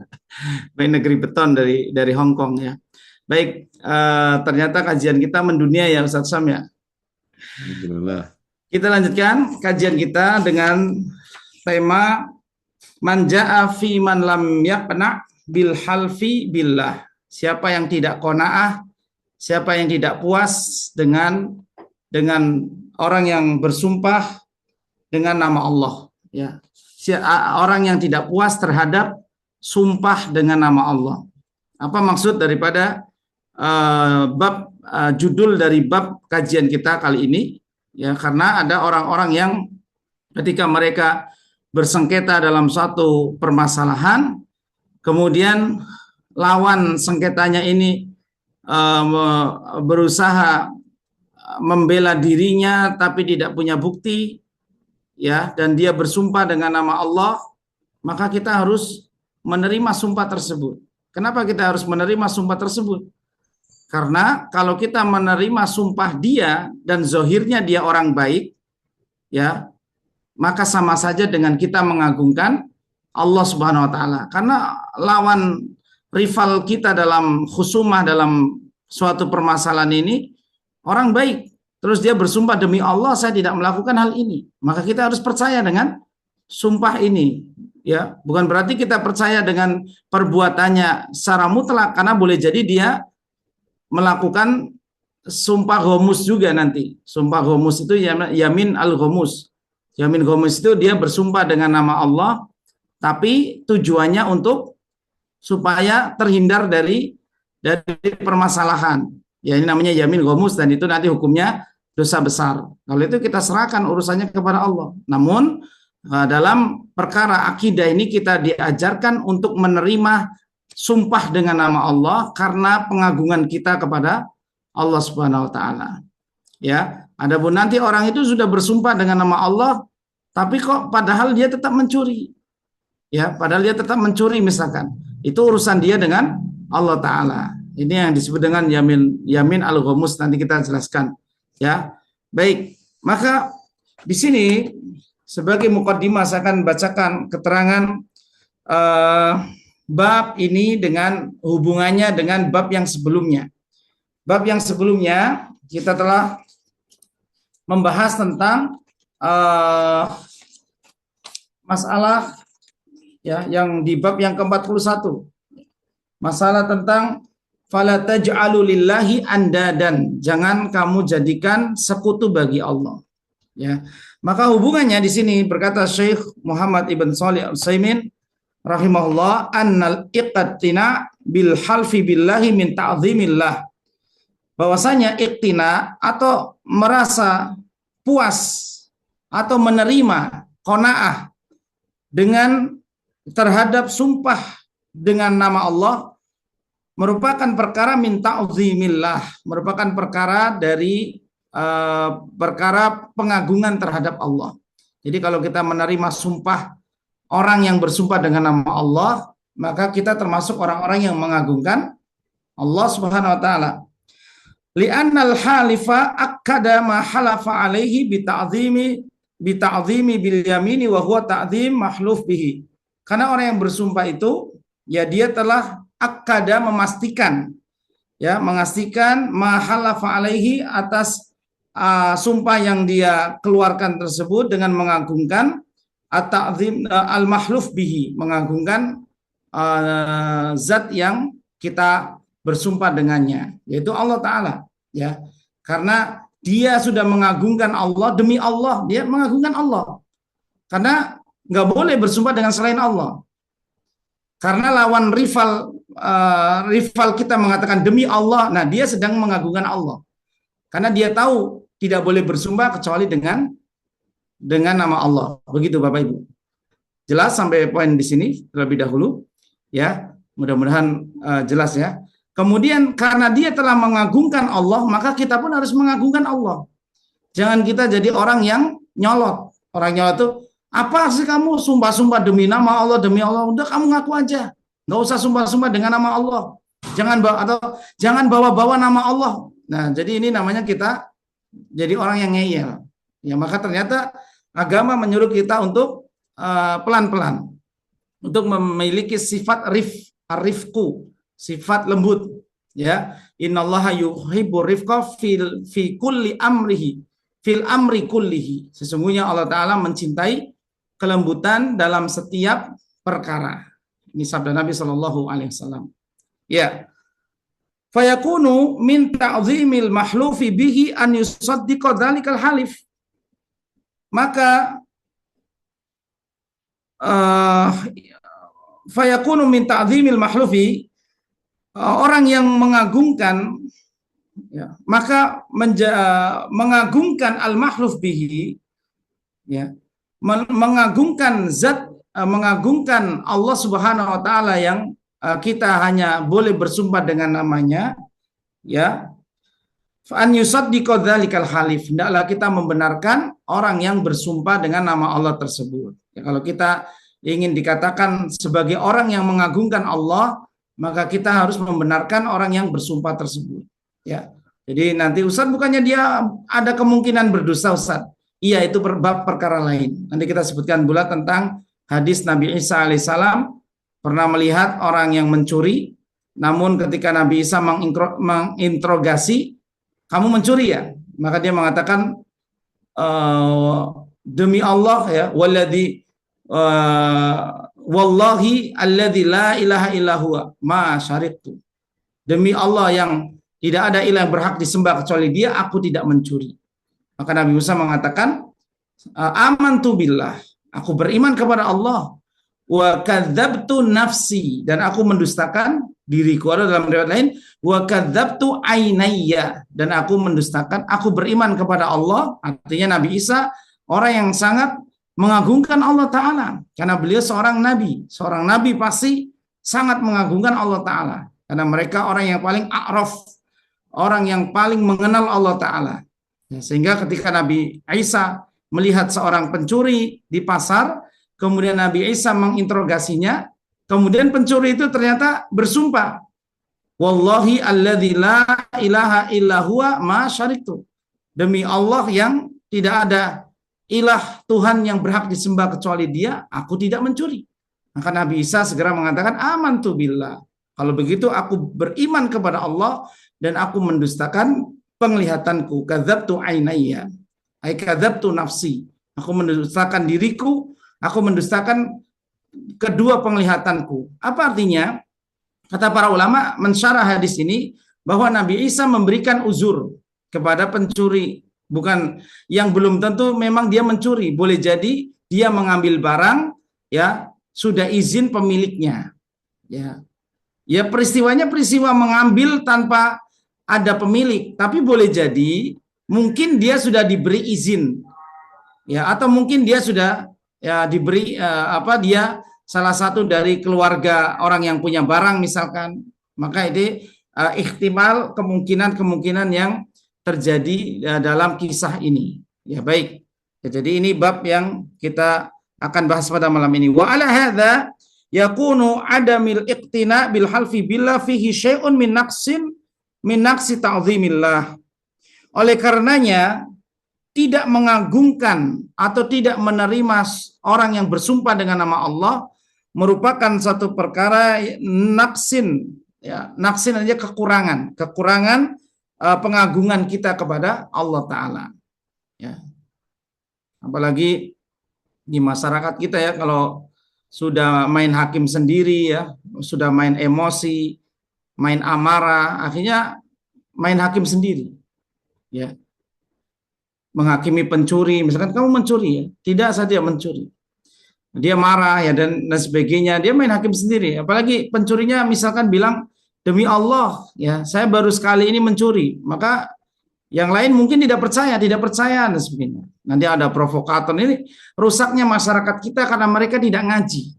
Baik, negeri beton dari Hong Kong ya. Baik, ternyata kajian kita mendunia ya Ustaz Sam ya. Alhamdulillah. Kita lanjutkan kajian kita dengan tema man ja'a fi man lam yaqna bil halfi billah. Siapa yang tidak qanaah, siapa yang tidak puas dengan orang yang bersumpah dengan nama Allah, ya. Orang yang tidak puas terhadap sumpah dengan nama Allah. Apa maksud daripada judul dari bab kajian kita kali ini? Ya, karena ada orang-orang yang ketika mereka bersengketa dalam suatu permasalahan, kemudian lawan sengketanya ini berusaha membela dirinya tapi tidak punya bukti, ya, dan dia bersumpah dengan nama Allah, maka kita harus menerima sumpah tersebut. Kenapa kita harus menerima sumpah tersebut? Karena kalau kita menerima sumpah dia dan zohirnya dia orang baik, ya, maka sama saja dengan kita mengagungkan Allah Subhanahu wa taala. Karena lawan rival kita dalam khusumah dalam suatu permasalahan ini orang baik. Terus dia bersumpah demi Allah saya tidak melakukan hal ini. Maka kita harus percaya dengan sumpah ini, ya. Bukan berarti kita percaya dengan perbuatannya secara mutlak, karena boleh jadi dia melakukan sumpah ghamus juga nanti. Sumpah ghamus itu yamin al-ghamus. Yamin ghamus itu dia bersumpah dengan nama Allah, tapi tujuannya untuk supaya terhindar dari permasalahan. Ya, ini namanya yamin ghamus dan itu nanti hukumnya dosa besar. Kalau itu kita serahkan urusannya kepada Allah. Namun dalam perkara akidah ini kita diajarkan untuk menerima sumpah dengan nama Allah karena pengagungan kita kepada Allah Subhanahu wa taala. Ya, adapun nanti orang itu sudah bersumpah dengan nama Allah tapi kok padahal dia tetap mencuri. Ya, padahal dia tetap mencuri misalkan. Itu urusan dia dengan Allah taala. Ini yang disebut dengan yamin al-ghamus, nanti kita jelaskan. Ya. Baik, maka di sini sebagai mukaddimah saya akan bacakan keterangan bab ini dengan hubungannya dengan bab yang sebelumnya. Bab yang sebelumnya kita telah membahas tentang masalah, ya, yang di bab yang ke-41. Masalah tentang fala taj'alu lillahi andadan. Jangan kamu jadikan sekutu bagi Allah. Ya. Maka hubungannya di sini berkata Syekh Muhammad Ibn Shalih Al-Utsaimin rahimahullah, annal iqtina bil halfi billahi min ta'zimillah. Bahwasanya iqtina atau merasa puas atau menerima qanaah dengan terhadap sumpah dengan nama Allah merupakan perkara min ta'zimillah, merupakan perkara dari perkara pengagungan terhadap Allah. Jadi kalau kita menerima sumpah orang yang bersumpah dengan nama Allah, maka kita termasuk orang-orang yang mengagungkan Allah Subhanahu wa taala. Li'annal halifa akkada ma halafa alaihi bi ta'zimi bil yamini wa huwa ta'zim mahluf bihi. Karena orang yang bersumpah itu ya dia telah akkada memastikan, ya, memastikan ma halafa alaihi atas sumpah yang dia keluarkan tersebut dengan mengagungkan at-ta'zim al-mahluf bihi, mengagungkan zat yang kita bersumpah dengannya, yaitu Allah Ta'ala, ya. Karena dia sudah mengagungkan Allah, demi Allah dia mengagungkan Allah, karena nggak boleh bersumpah dengan selain Allah. Karena lawan rival kita mengatakan demi Allah, nah dia sedang mengagungkan Allah, karena dia tahu tidak boleh bersumpah kecuali dengan nama Allah. Begitu Bapak Ibu. Jelas sampai poin di sini terlebih dahulu, ya. Mudah-mudahan jelas ya. Kemudian karena dia telah mengagungkan Allah, maka kita pun harus mengagungkan Allah. Jangan kita jadi orang yang nyolot. Orang nyolot itu, apa sih kamu sumpah-sumpah demi nama Allah, demi Allah, udah kamu ngaku aja. Nggak usah sumpah-sumpah dengan nama Allah. Jangan bawa-bawa nama Allah. Nah, jadi ini namanya kita jadi orang yang ngeyel. Ya, maka ternyata agama menyuruh kita untuk pelan-pelan, untuk memiliki sifat rifku, sifat lembut. Ya, innallaha yuhibbur rifqa fi kulli amrihi, fil amri kullihi. Sesungguhnya Allah Ta'ala mencintai kelembutan dalam setiap perkara. Ini sabda Nabi Shallallahu Alaihi Wasallam. Ya, fayakunu min ta'zimil mahlufi bihi an yusaddiqa dzalikal halif. Maka fayakunu min ta'zimil mahlufi, orang yang mengagungkan, ya, maka mengagungkan al-mahluf bihi, ya, mengagungkan zat, mengagungkan Allah Subhanahu wa taala yang kita hanya boleh bersumpah dengan namanya, ya. An yusaddiqa dzalikal halif, hendaklah kita membenarkan orang yang bersumpah dengan nama Allah tersebut. Ya, kalau kita ingin dikatakan sebagai orang yang mengagungkan Allah, maka kita harus membenarkan orang yang bersumpah tersebut. Ya, jadi nanti Ustaz bukannya dia ada kemungkinan berdosa, Ustaz. Iya, itu bab perkara lain. Nanti kita sebutkan pula tentang hadis Nabi Isa alaihissalam pernah melihat orang yang mencuri, namun ketika Nabi Isa menginterogasi, kamu mencuri ya? Maka dia mengatakan, demi Allah ya, wallahi alladzi la ilaha illa huwa ma syariktu. Demi Allah yang tidak ada ilah yang berhak disembah kecuali Dia, aku tidak mencuri. Maka Nabi Musa mengatakan, amantu billah, aku beriman kepada Allah, wa kadzabtu nafsi, dan aku mendustakan diriku. Ada dalam riwayat lain, wa kadzabtu ainayya, dan aku mendustakan, aku beriman kepada Allah. Artinya Nabi Isa orang yang sangat mengagungkan Allah Ta'ala, karena beliau seorang nabi pasti sangat mengagungkan Allah Ta'ala, karena mereka orang yang paling a'raf, orang yang paling mengenal Allah Ta'ala. Sehingga ketika Nabi Isa melihat seorang pencuri di pasar, kemudian Nabi Isa menginterogasinya, kemudian pencuri itu ternyata bersumpah, wallahi alladzi la ilaha illa huwa ma syariktu, demi Allah yang tidak ada ilah Tuhan yang berhak disembah kecuali Dia, aku tidak mencuri. Maka Nabi Isa segera mengatakan, amantu billah, kalau begitu aku beriman kepada Allah dan aku mendustakan penglihatanku. Kadzabtu ainayya, ai kadzabtu nafsi, aku mendustakan diriku, aku mendustakan kedua penglihatanku. Apa artinya? Kata para ulama mensyarah hadis ini bahwa Nabi Isa memberikan uzur kepada pencuri, bukan yang belum tentu memang dia mencuri, boleh jadi dia mengambil barang, ya, sudah izin pemiliknya, ya peristiwanya peristiwa mengambil tanpa ada pemilik, tapi boleh jadi mungkin dia sudah diberi izin, ya, atau mungkin dia sudah ya diberi dia salah satu dari keluarga orang yang punya barang misalkan, maka ini ihtimal kemungkinan yang terjadi dalam kisah ini. Ya, baik. Jadi ini bab yang kita akan bahas pada malam ini. Wa ala hadza yakunu adamil iqtina bil halfi billah fihi syai'un min naqsi ta'zimillah. Oleh karenanya tidak mengagungkan atau tidak menerima orang yang bersumpah dengan nama Allah merupakan satu perkara naksin, ya, naksin aja kekurangan pengagungan kita kepada Allah Ta'ala, ya. Apalagi di masyarakat kita ya, kalau sudah main hakim sendiri ya, sudah main emosi, main amarah, akhirnya main hakim sendiri, ya, menghakimi pencuri, misalkan kamu mencuri ya, tidak saja mencuri, dia marah ya dan sebagainya, dia main hakim sendiri. Apalagi pencurinya misalkan bilang, demi Allah ya saya baru sekali ini mencuri, maka yang lain mungkin tidak percaya dan sebagainya. Nanti ada provokator. Ini rusaknya masyarakat kita karena mereka tidak ngaji.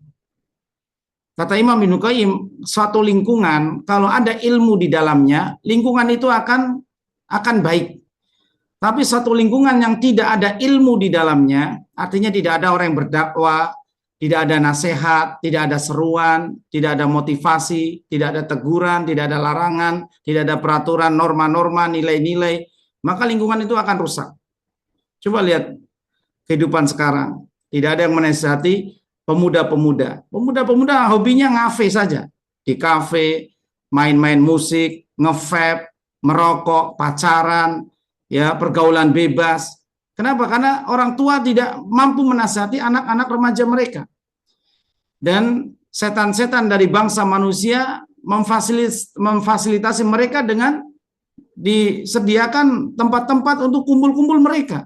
Kata Imam Ibnu Qayyim, suatu lingkungan kalau ada ilmu di dalamnya, lingkungan itu akan baik. Tapi satu lingkungan yang tidak ada ilmu di dalamnya, artinya tidak ada orang yang berdakwah, tidak ada nasihat, tidak ada seruan, tidak ada motivasi, tidak ada teguran, tidak ada larangan, tidak ada peraturan, norma-norma, nilai-nilai, maka lingkungan itu akan rusak. Coba lihat kehidupan sekarang. Tidak ada yang menasihati pemuda-pemuda. Pemuda-pemuda hobinya ngafe saja. Di kafe, main-main musik, nge-vape, merokok, pacaran, ya, pergaulan bebas. Kenapa? Karena orang tua tidak mampu menasihati anak-anak remaja mereka. Dan setan-setan dari bangsa manusia memfasilitasi mereka dengan disediakan tempat-tempat untuk kumpul-kumpul mereka.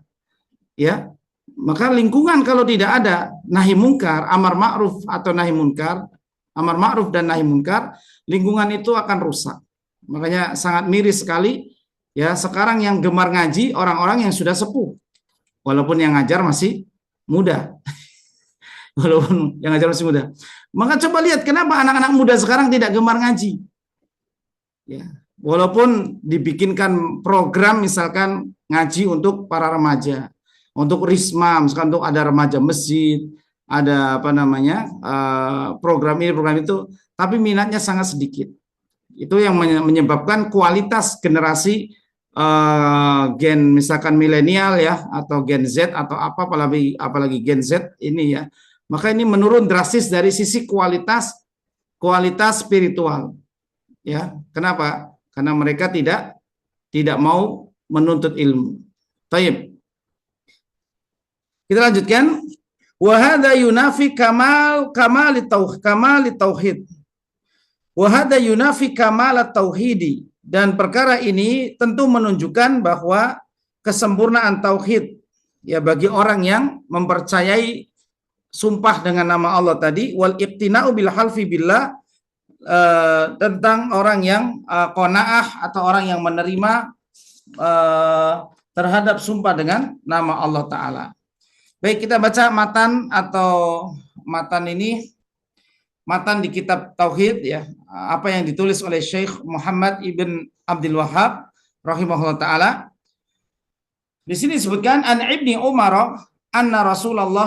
Ya, maka lingkungan kalau tidak ada nahi mungkar, amar ma'ruf atau nahi munkar, amar ma'ruf dan nahi munkar, lingkungan itu akan rusak. Makanya sangat miris sekali ya, sekarang yang gemar ngaji orang-orang yang sudah sepuh, walaupun yang ngajar masih muda. Walaupun yang ngajar masih muda. Maka coba lihat kenapa anak-anak muda sekarang tidak gemar ngaji. Ya, walaupun dibikinkan program misalkan ngaji untuk para remaja, untuk risma, misalkan untuk ada remaja masjid, ada apa namanya program ini program itu, tapi minatnya sangat sedikit. Itu yang menyebabkan kualitas generasi gen misalkan milenial ya, atau gen Z atau apalagi gen Z ini ya, maka ini menurun drastis dari sisi kualitas spiritual ya. Kenapa? Karena mereka tidak mau menuntut ilmu. Taib. Kita lanjutkan. Wa hadza yunafi kamal tauhid. Wa hadza yunafi kamal tauhidi. Dan perkara ini tentu menunjukkan bahwa kesempurnaan tauhid ya bagi orang yang mempercayai sumpah dengan nama Allah tadi, wal iqtina'u bil halfi billah, tentang orang yang qanaah atau orang yang menerima terhadap sumpah dengan nama Allah Ta'ala. Baik, kita baca matan ini, matan di kitab Tauhid ya, apa yang ditulis oleh Syekh Muhammad ibn Abdul Wahhab rahimahullah ta'ala. Di sini disebutkan an Ibni Umar anna Rasulullah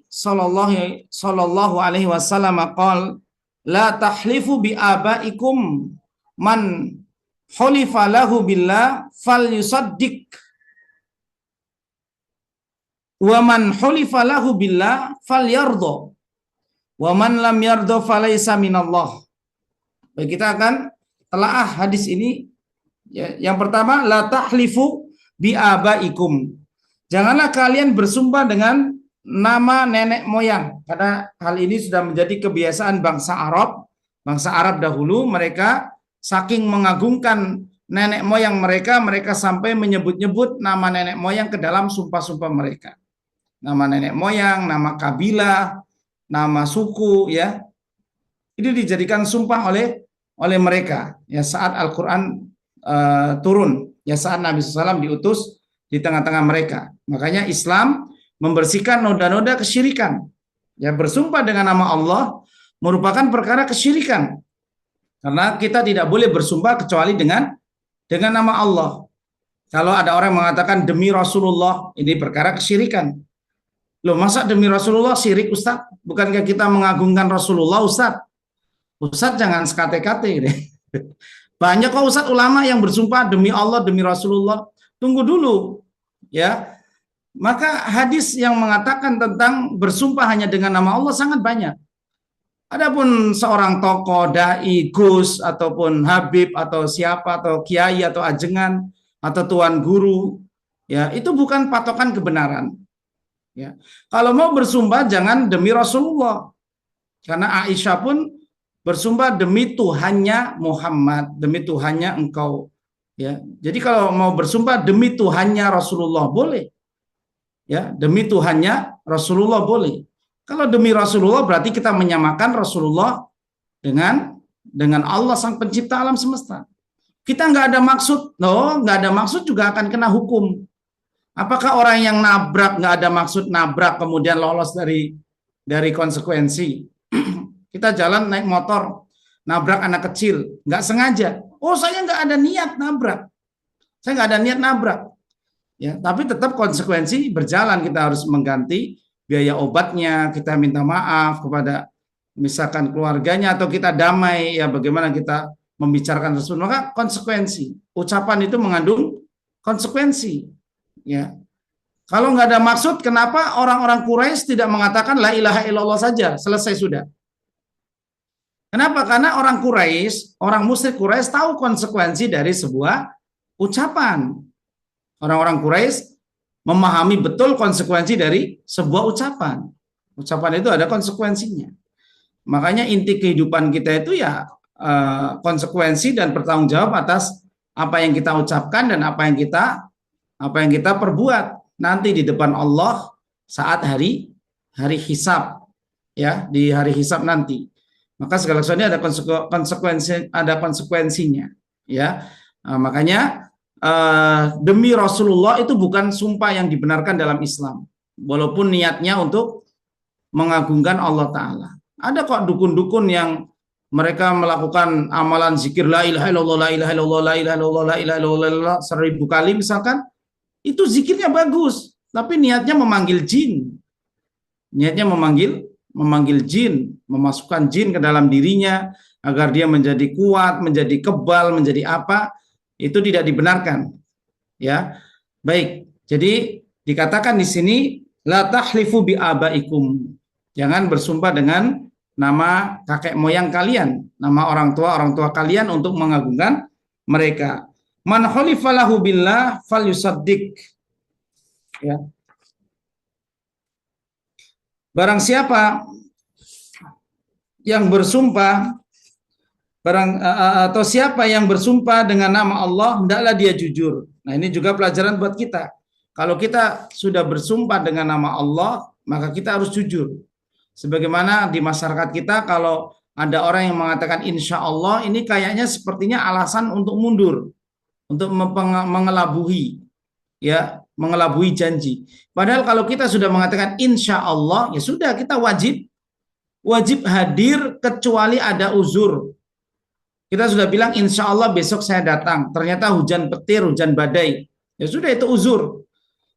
sallallahu alaihi wasallam qala la tahlifu bi abaikum man hulifa lahu billah falyusaddiq wa man hulifa lahu billah falyardha wa man lam yardha falaysa minallah. Baik, kita akan telaah hadis ini ya. Yang pertama, la tahlifu bi abaikum. Janganlah kalian bersumpah dengan nama nenek moyang, karena hal ini sudah menjadi kebiasaan bangsa Arab. Bangsa Arab dahulu mereka saking mengagungkan nenek moyang mereka sampai menyebut-nyebut nama nenek moyang ke dalam sumpah-sumpah mereka. Nama nenek moyang, nama kabilah, nama suku ya. Itu dijadikan sumpah oleh mereka ya saat Al-Qur'an turun, ya saat Nabi SAW diutus di tengah-tengah mereka. Makanya Islam membersihkan noda-noda kesyirikan. Ya, bersumpah dengan nama Allah merupakan perkara kesyirikan. Karena kita tidak boleh bersumpah kecuali dengan nama Allah. Kalau ada orang mengatakan demi Rasulullah, ini perkara kesyirikan. Loh, masa demi Rasulullah syirik, Ustaz? Bukankah kita mengagungkan Rasulullah, Ustaz? Ustaz jangan sekate-kate deh. Banyak kok Ustaz ulama yang bersumpah demi Allah, demi Rasulullah. Tunggu dulu. Ya, maka hadis yang mengatakan tentang bersumpah hanya dengan nama Allah sangat banyak. Adapun seorang tokoh, dai, gus, ataupun habib, atau siapa, atau kiai, atau ajengan, atau tuan guru, ya itu bukan patokan kebenaran. Ya, kalau mau bersumpah jangan demi Rasulullah, karena Aisyah pun bersumpah demi Tuhannya Muhammad, demi Tuhannya engkau. Ya, jadi kalau mau bersumpah demi Tuhannya Rasulullah boleh, ya demi Tuhannya Rasulullah boleh. Kalau demi Rasulullah berarti kita menyamakan Rasulullah dengan Allah sang pencipta alam semesta. Kita nggak ada maksud, nggak ada maksud juga akan kena hukum. Apakah orang yang nabrak nggak ada maksud nabrak kemudian lolos dari konsekuensi? Kita jalan naik motor nabrak anak kecil, nggak sengaja. Oh, saya nggak ada niat nabrak. Saya nggak ada niat nabrak. Ya, tapi tetap konsekuensi berjalan, kita harus mengganti biaya obatnya, kita minta maaf kepada misalkan keluarganya atau kita damai, ya bagaimana kita membicarakan tersebut, maka konsekuensi. Ucapan itu mengandung konsekuensi. Ya. Kalau nggak ada maksud, kenapa orang-orang Quraisy tidak mengatakan la ilaha illallah saja, selesai sudah. Kenapa? Karena orang Quraisy, orang musyrik Quraisy tahu konsekuensi dari sebuah ucapan. Orang-orang Quraisy memahami betul konsekuensi dari sebuah ucapan. Ucapan itu ada konsekuensinya. Makanya inti kehidupan kita itu ya konsekuensi dan bertanggung jawab atas apa yang kita ucapkan dan apa yang kita perbuat nanti di depan Allah saat hari hisab, ya, di hari hisab nanti. Maka segala sesuatu ada konsekuensinya, ya. Makanya demi Rasulullah itu bukan sumpah yang dibenarkan dalam Islam, walaupun niatnya untuk mengagungkan Allah Ta'ala. Ada kok dukun-dukun yang mereka melakukan amalan zikir la ilaha illallah, la ilaha illallah, la ilaha illallah, la ilaha illallah 1000 kali misalkan, itu zikirnya bagus, tapi niatnya memanggil jin. Niatnya memanggil jin, memasukkan jin ke dalam dirinya agar dia menjadi kuat, menjadi kebal, menjadi apa, itu tidak dibenarkan. Ya. Baik. Jadi dikatakan di sini la tahlifu bi abaikum. Jangan bersumpah dengan nama kakek moyang kalian, nama orang tua kalian untuk mengagungkan mereka. Man khalifalahu billah falyusaddiq. Ya. Barang siapa yang bersumpah atau siapa yang bersumpah dengan nama Allah, hendaklah dia jujur. Nah, ini juga pelajaran buat kita. Kalau kita sudah bersumpah dengan nama Allah, maka kita harus jujur. Sebagaimana di masyarakat kita, kalau ada orang yang mengatakan insya Allah, ini kayaknya sepertinya alasan untuk mundur, untuk mengelabuhi, ya, mengelabui janji. Padahal kalau kita sudah mengatakan insya Allah, ya sudah, kita wajib hadir kecuali ada uzur. Kita sudah bilang insya Allah besok saya datang, ternyata hujan petir, hujan badai, ya sudah, itu uzur.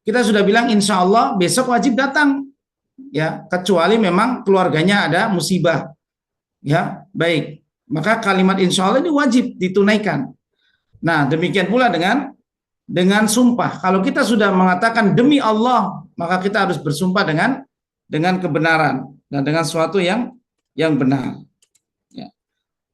Kita sudah bilang insya Allah besok wajib datang, ya, kecuali memang keluarganya ada musibah, ya. Baik, maka kalimat insya Allah ini wajib ditunaikan. Nah, demikian pula dengan sumpah. Kalau kita sudah mengatakan demi Allah, maka kita harus bersumpah dengan kebenaran dan dengan sesuatu yang benar. Ya.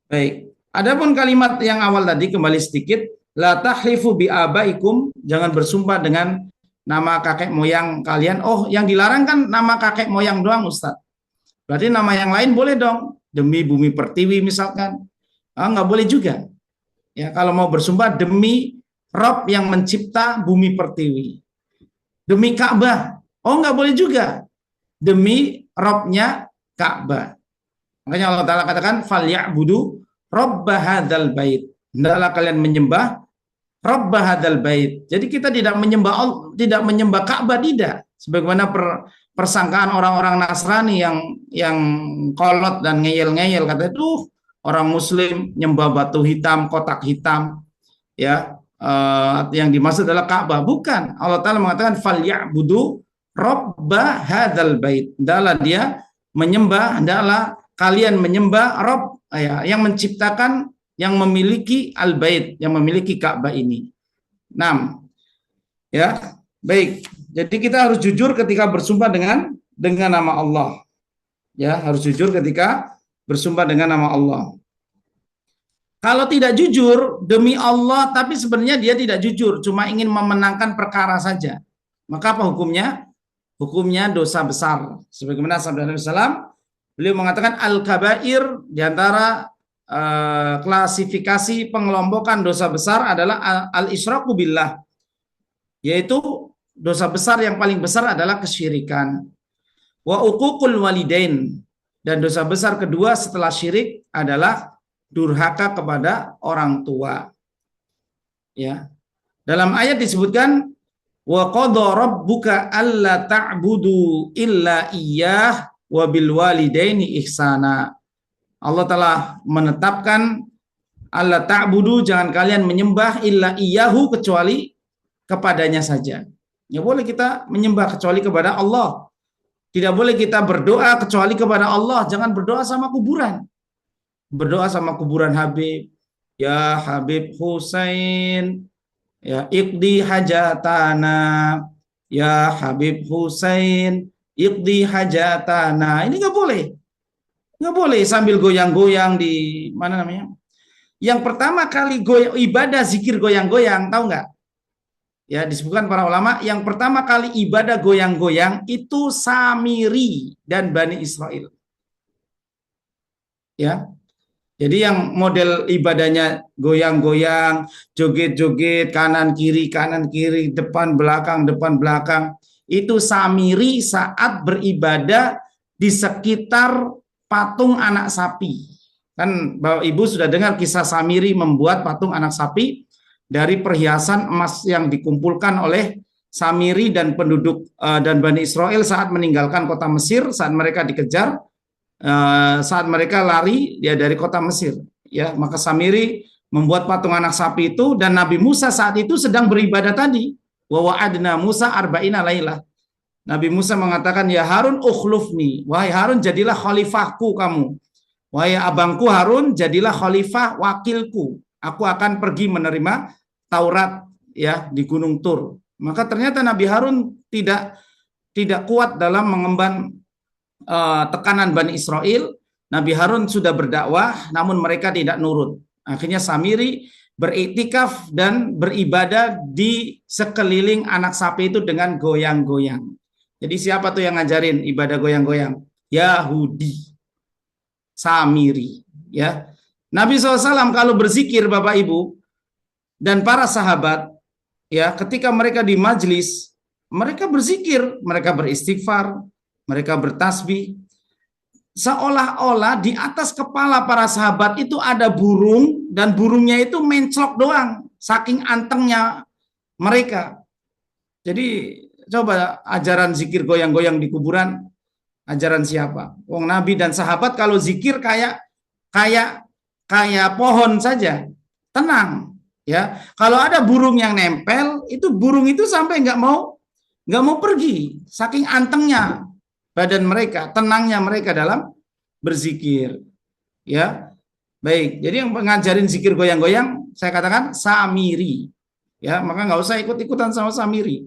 Baik. Adapun kalimat yang awal tadi, kembali sedikit, la tahlifu bi abaikum, jangan bersumpah dengan nama kakek moyang kalian. Oh, yang dilarang kan nama kakek moyang doang, Ustaz. Berarti nama yang lain boleh dong, demi bumi pertiwi misalkan. Nggak boleh juga. Ya, kalau mau bersumpah demi Rob yang mencipta bumi pertiwi, demi Ka'bah, oh nggak boleh juga, demi Robnya Ka'bah. Makanya Allah Ta'ala katakan falya'budu Rabba hadzal bait. Hendaklah kalian menyembah Rabba hadzal bait. Jadi kita tidak menyembah Ka'bah, tidak. Sebagaimana persangkaan orang-orang Nasrani yang kolot dan ngeyel-ngeyel, kata itu orang Muslim nyembah batu hitam, kotak hitam, ya. Yang dimaksud adalah Ka'bah. Bukan. Allah Ta'ala mengatakan falya'budu Rabba hadzal bait. Hendaklah dia menyembah, hendaklah kalian menyembah Rabb, ya, yang menciptakan, yang memiliki al-bait, yang memiliki Ka'bah ini. 6. Ya, baik. Jadi kita harus jujur ketika bersumpah dengan nama Allah. Ya, harus jujur ketika bersumpah dengan nama Allah. Kalau tidak jujur demi Allah, tapi sebenarnya dia tidak jujur, cuma ingin memenangkan perkara saja, maka apa hukumnya? Hukumnya dosa besar. Sebagaimana sabda Nabi SAW, beliau mengatakan al-kabair, diantara klasifikasi pengelompokan dosa besar adalah al-isyraku billah, yaitu dosa besar yang paling besar adalah kesyirikan. Wa uququl walidain, dan dosa besar kedua setelah syirik adalah durhaka kepada orang tua. Ya. Dalam ayat disebutkan wa qadha rabbuka alla ta'budu illa iyyah wa bil walidaini ihsana. Allah telah menetapkan alla ta'budu, jangan kalian menyembah illa iyyahu, kecuali kepadanya saja. Nggak boleh kita menyembah kecuali kepada Allah. Tidak boleh kita berdoa kecuali kepada Allah. Jangan berdoa sama kuburan. Berdoa sama kuburan Habib. Ya Habib Husain, ya iqdi hajatana. Ya Habib Husain, iqdi hajatana. Ini nggak boleh. Nggak boleh sambil goyang-goyang di mana namanya? Yang pertama kali ibadah zikir goyang-goyang, tahu nggak? Ya, disebutkan para ulama, yang pertama kali ibadah goyang-goyang itu Samiri dan Bani Israel. Ya. Jadi yang model ibadahnya goyang-goyang, joget-joget, kanan kiri, depan belakang, itu Samiri saat beribadah di sekitar patung anak sapi. Kan Bapak Ibu sudah dengar kisah Samiri membuat patung anak sapi dari perhiasan emas yang dikumpulkan oleh Samiri dan penduduk dan Bani Israel saat meninggalkan kota Mesir, saat mereka dikejar, saat mereka lari ya dari kota Mesir. Ya, maka Samiri membuat patung anak sapi itu, dan Nabi Musa saat itu sedang beribadah tadi. Wa wa'adna Musa arba'ina lailah. Nabi Musa mengatakan, ya Harun ukhlufni, wahai Harun jadilah khalifahku kamu. Wahai abangku Harun jadilah khalifah wakilku. Aku akan pergi menerima Taurat ya di Gunung Tur. Maka ternyata Nabi Harun tidak kuat dalam mengemban tekanan Bani Israel. Nabi Harun sudah berdakwah, namun mereka tidak nurut. Akhirnya Samiri beriktikaf dan beribadah di sekeliling anak sapi itu dengan goyang-goyang. Jadi siapa tuh yang ngajarin ibadah goyang-goyang? Yahudi. Samiri. Ya. Nabi SAW kalau berzikir Bapak Ibu dan para sahabat, ya ketika mereka di majlis, mereka berzikir, mereka beristighfar, mereka bertasbih. Seolah-olah di atas kepala para sahabat itu ada burung, dan burungnya itu menclok doang, saking antengnya mereka. Jadi coba ajaran zikir goyang-goyang di kuburan, ajaran siapa? Wong Nabi dan sahabat kalau zikir kayak pohon saja, tenang. Ya, kalau ada burung yang nempel, itu burung itu sampai nggak mau pergi, saking antengnya badan mereka, tenangnya mereka dalam berzikir. Ya, baik. Jadi yang ngajarin zikir goyang-goyang, saya katakan Samiri. Ya, maka nggak usah ikut-ikutan sama Samiri.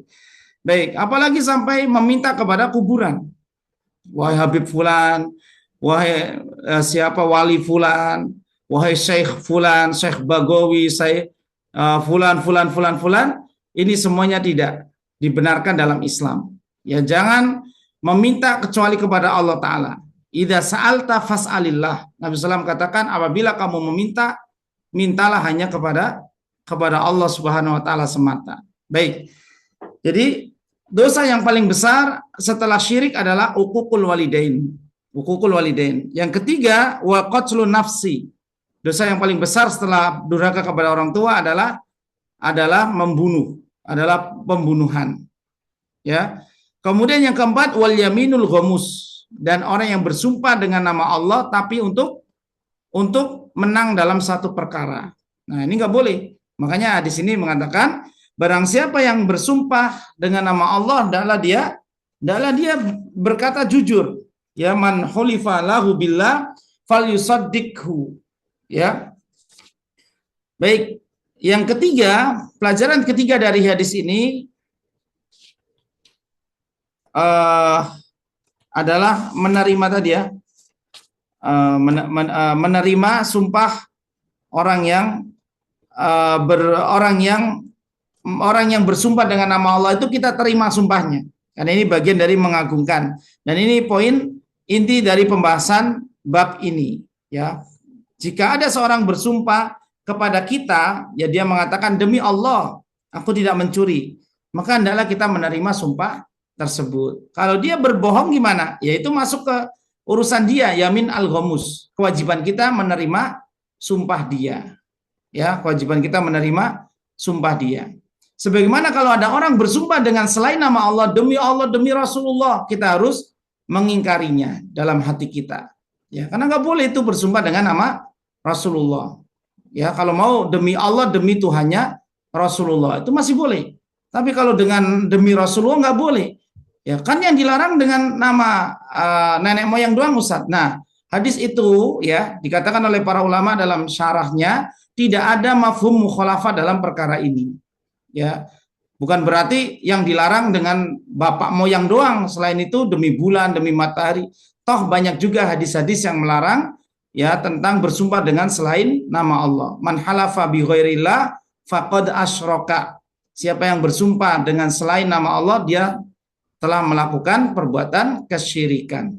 Baik, apalagi sampai meminta kepada kuburan. Wahai Habib Fulan, wahai siapa wali Fulan, wahai Syekh Fulan, Syekh Bagawi, saya Fulan, ini semuanya tidak dibenarkan dalam Islam. Ya, jangan meminta kecuali kepada Allah Ta'ala. Idza sa'alta fas'alillah. Nabi SAW katakan, apabila kamu meminta, mintalah hanya kepada Allah Subhanahu Wa Ta'ala semata. Baik. Jadi dosa yang paling besar setelah syirik adalah uququl walidain. Uququl walidain. Yang ketiga, wa qatlun nafsi. Dosa yang paling besar setelah durhaka kepada orang tua adalah membunuh, adalah pembunuhan. Ya. Kemudian yang keempat, wal yaminul ghamus, dan orang yang bersumpah dengan nama Allah tapi untuk menang dalam satu perkara. Nah, ini nggak boleh. Makanya di sini mengatakan, barang siapa yang bersumpah dengan nama Allah, adalah dia berkata jujur. Ya, man hulifa lahu billah falyusaddiqhu. Ya. Baik. Yang ketiga, pelajaran ketiga dari hadis ini adalah menerima tadi ya, menerima sumpah orang yang bersumpah dengan nama Allah, itu kita terima sumpahnya, karena ini bagian dari mengagungkan. Dan ini poin inti dari pembahasan bab ini. Ya, jika ada seorang bersumpah kepada kita, ya dia mengatakan demi Allah aku tidak mencuri, maka hendaklah kita menerima sumpah tersebut. Kalau dia berbohong gimana? Ya itu masuk ke urusan dia, yamin al-ghamus. Kewajiban kita menerima sumpah dia. Ya, kewajiban kita menerima sumpah dia. Sebagaimana kalau ada orang bersumpah dengan selain nama Allah, demi Rasulullah, kita harus mengingkarinya dalam hati kita. Ya, karena nggak boleh itu bersumpah dengan nama Rasulullah. Ya, kalau mau demi Allah, demi Tuhannya Rasulullah, itu masih boleh. Tapi kalau dengan demi Rasulullah nggak boleh. Ya kan yang dilarang dengan nama nenek moyang doang, Ustaz. Nah, hadis itu ya dikatakan oleh para ulama dalam syarahnya tidak ada mafhum mukhalafah dalam perkara ini. Ya, bukan berarti yang dilarang dengan bapak moyang doang. Selain itu demi bulan, demi matahari. Toh banyak juga hadis-hadis yang melarang ya tentang bersumpah dengan selain nama Allah. Man halafa bi ghairillah faqad asyraka. Siapa yang bersumpah dengan selain nama Allah, dia telah melakukan perbuatan kesyirikan.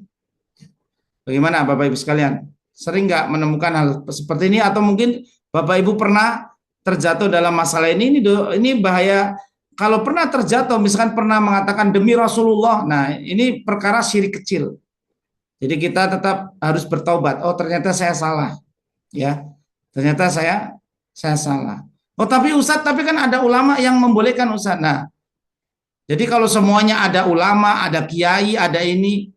Bagaimana Bapak Ibu sekalian? Sering nggak menemukan hal seperti ini, atau mungkin Bapak Ibu pernah terjatuh dalam masalah ini? Ini bahaya. Kalau pernah terjatuh, misalkan pernah mengatakan demi Rasulullah, nah ini perkara syirik kecil. Jadi kita tetap harus bertaubat. Oh ternyata saya salah, ya. Ternyata saya salah. Oh tapi Ustadz, tapi kan ada ulama yang membolehkan Ustadz. Nah, jadi kalau semuanya ada ulama, ada kiai, ada ini,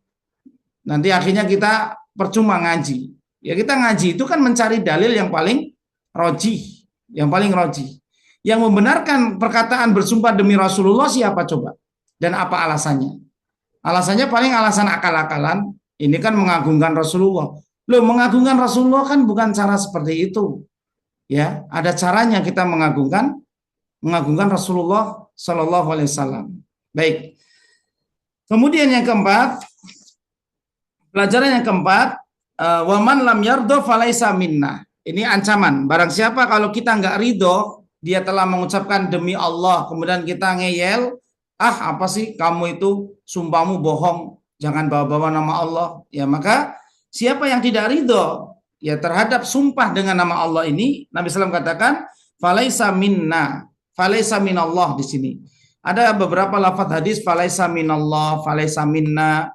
nanti akhirnya kita percuma ngaji. Ya kita ngaji itu kan mencari dalil yang paling rojih, Yang membenarkan perkataan bersumpah demi Rasulullah siapa coba? Dan apa alasannya? Alasannya paling alasan akal-akalan. Ini kan mengagungkan Rasulullah. Loh, mengagungkan Rasulullah kan bukan cara seperti itu. Ya, ada caranya kita mengagungkan Rasulullah Shallallahu Alaihi Wasallam. Baik. Kemudian yang keempat, pelajaran yang keempat, waman lam yardo falaisa minna. Ini ancaman. Barang siapa kalau kita nggak ridho, dia telah mengucapkan demi Allah, kemudian kita ngeyel, apa sih kamu itu sumpahmu bohong, jangan bawa-bawa nama Allah. Ya maka siapa yang tidak ridho ya terhadap sumpah dengan nama Allah ini, Nabi SAW katakan, falaisa minna, falaisa minallah di sini. Ada beberapa lafaz hadis falaisa minallah, falaisa minna.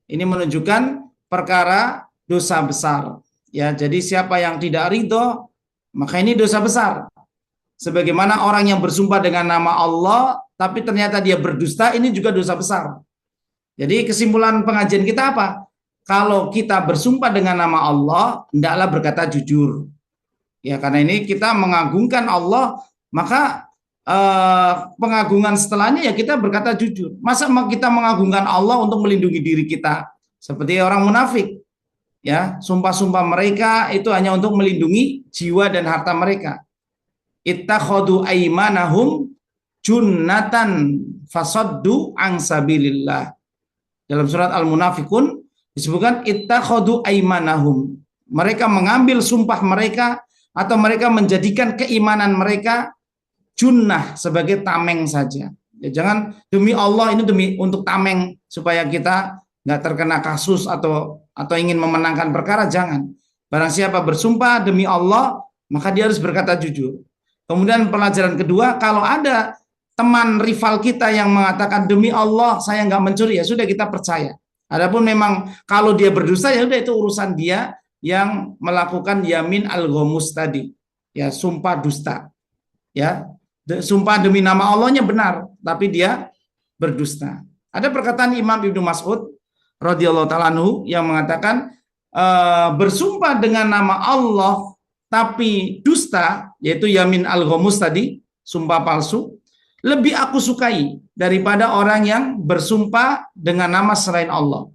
Ini menunjukkan perkara dosa besar. Ya, jadi siapa yang tidak ridho, maka ini dosa besar. Sebagaimana orang yang bersumpah dengan nama Allah, tapi ternyata dia berdusta, ini juga dosa besar. Jadi kesimpulan pengajian kita apa? Kalau kita bersumpah dengan nama Allah, hendaklah berkata jujur. Ya, karena ini kita mengagungkan Allah, maka pengagungan setelahnya ya kita berkata jujur. Masa kita mengagungkan Allah untuk melindungi diri kita? Seperti orang munafik. Ya, sumpah-sumpah mereka itu hanya untuk melindungi jiwa dan harta mereka. Ittakhadu aymanahum junnatan fasaddu an sabilillah. Dalam surat Al-Munafikun disebutkan ittakhadu aymanahum. Mereka mengambil sumpah mereka atau mereka menjadikan keimanan mereka junnah sebagai tameng saja. Ya, jangan demi Allah ini demi untuk tameng supaya kita nggak terkena kasus atau ingin memenangkan perkara, jangan. Barang siapa bersumpah demi Allah, maka dia harus berkata jujur. Kemudian pelajaran kedua, kalau ada teman rival kita yang mengatakan demi Allah saya nggak mencuri, ya sudah kita percaya. Adapun memang kalau dia berdusta ya udah itu urusan dia yang melakukan yamin al-ghamus tadi, ya sumpah dusta. Ya, sumpah demi nama Allahnya benar, tapi dia berdusta. Ada perkataan Imam Ibnu Mas'ud radhiyallahu ta'ala anhu yang mengatakan bersumpah dengan nama Allah tapi dusta, yaitu yamin al-ghamus tadi, sumpah palsu, lebih aku sukai daripada orang yang bersumpah dengan nama selain Allah.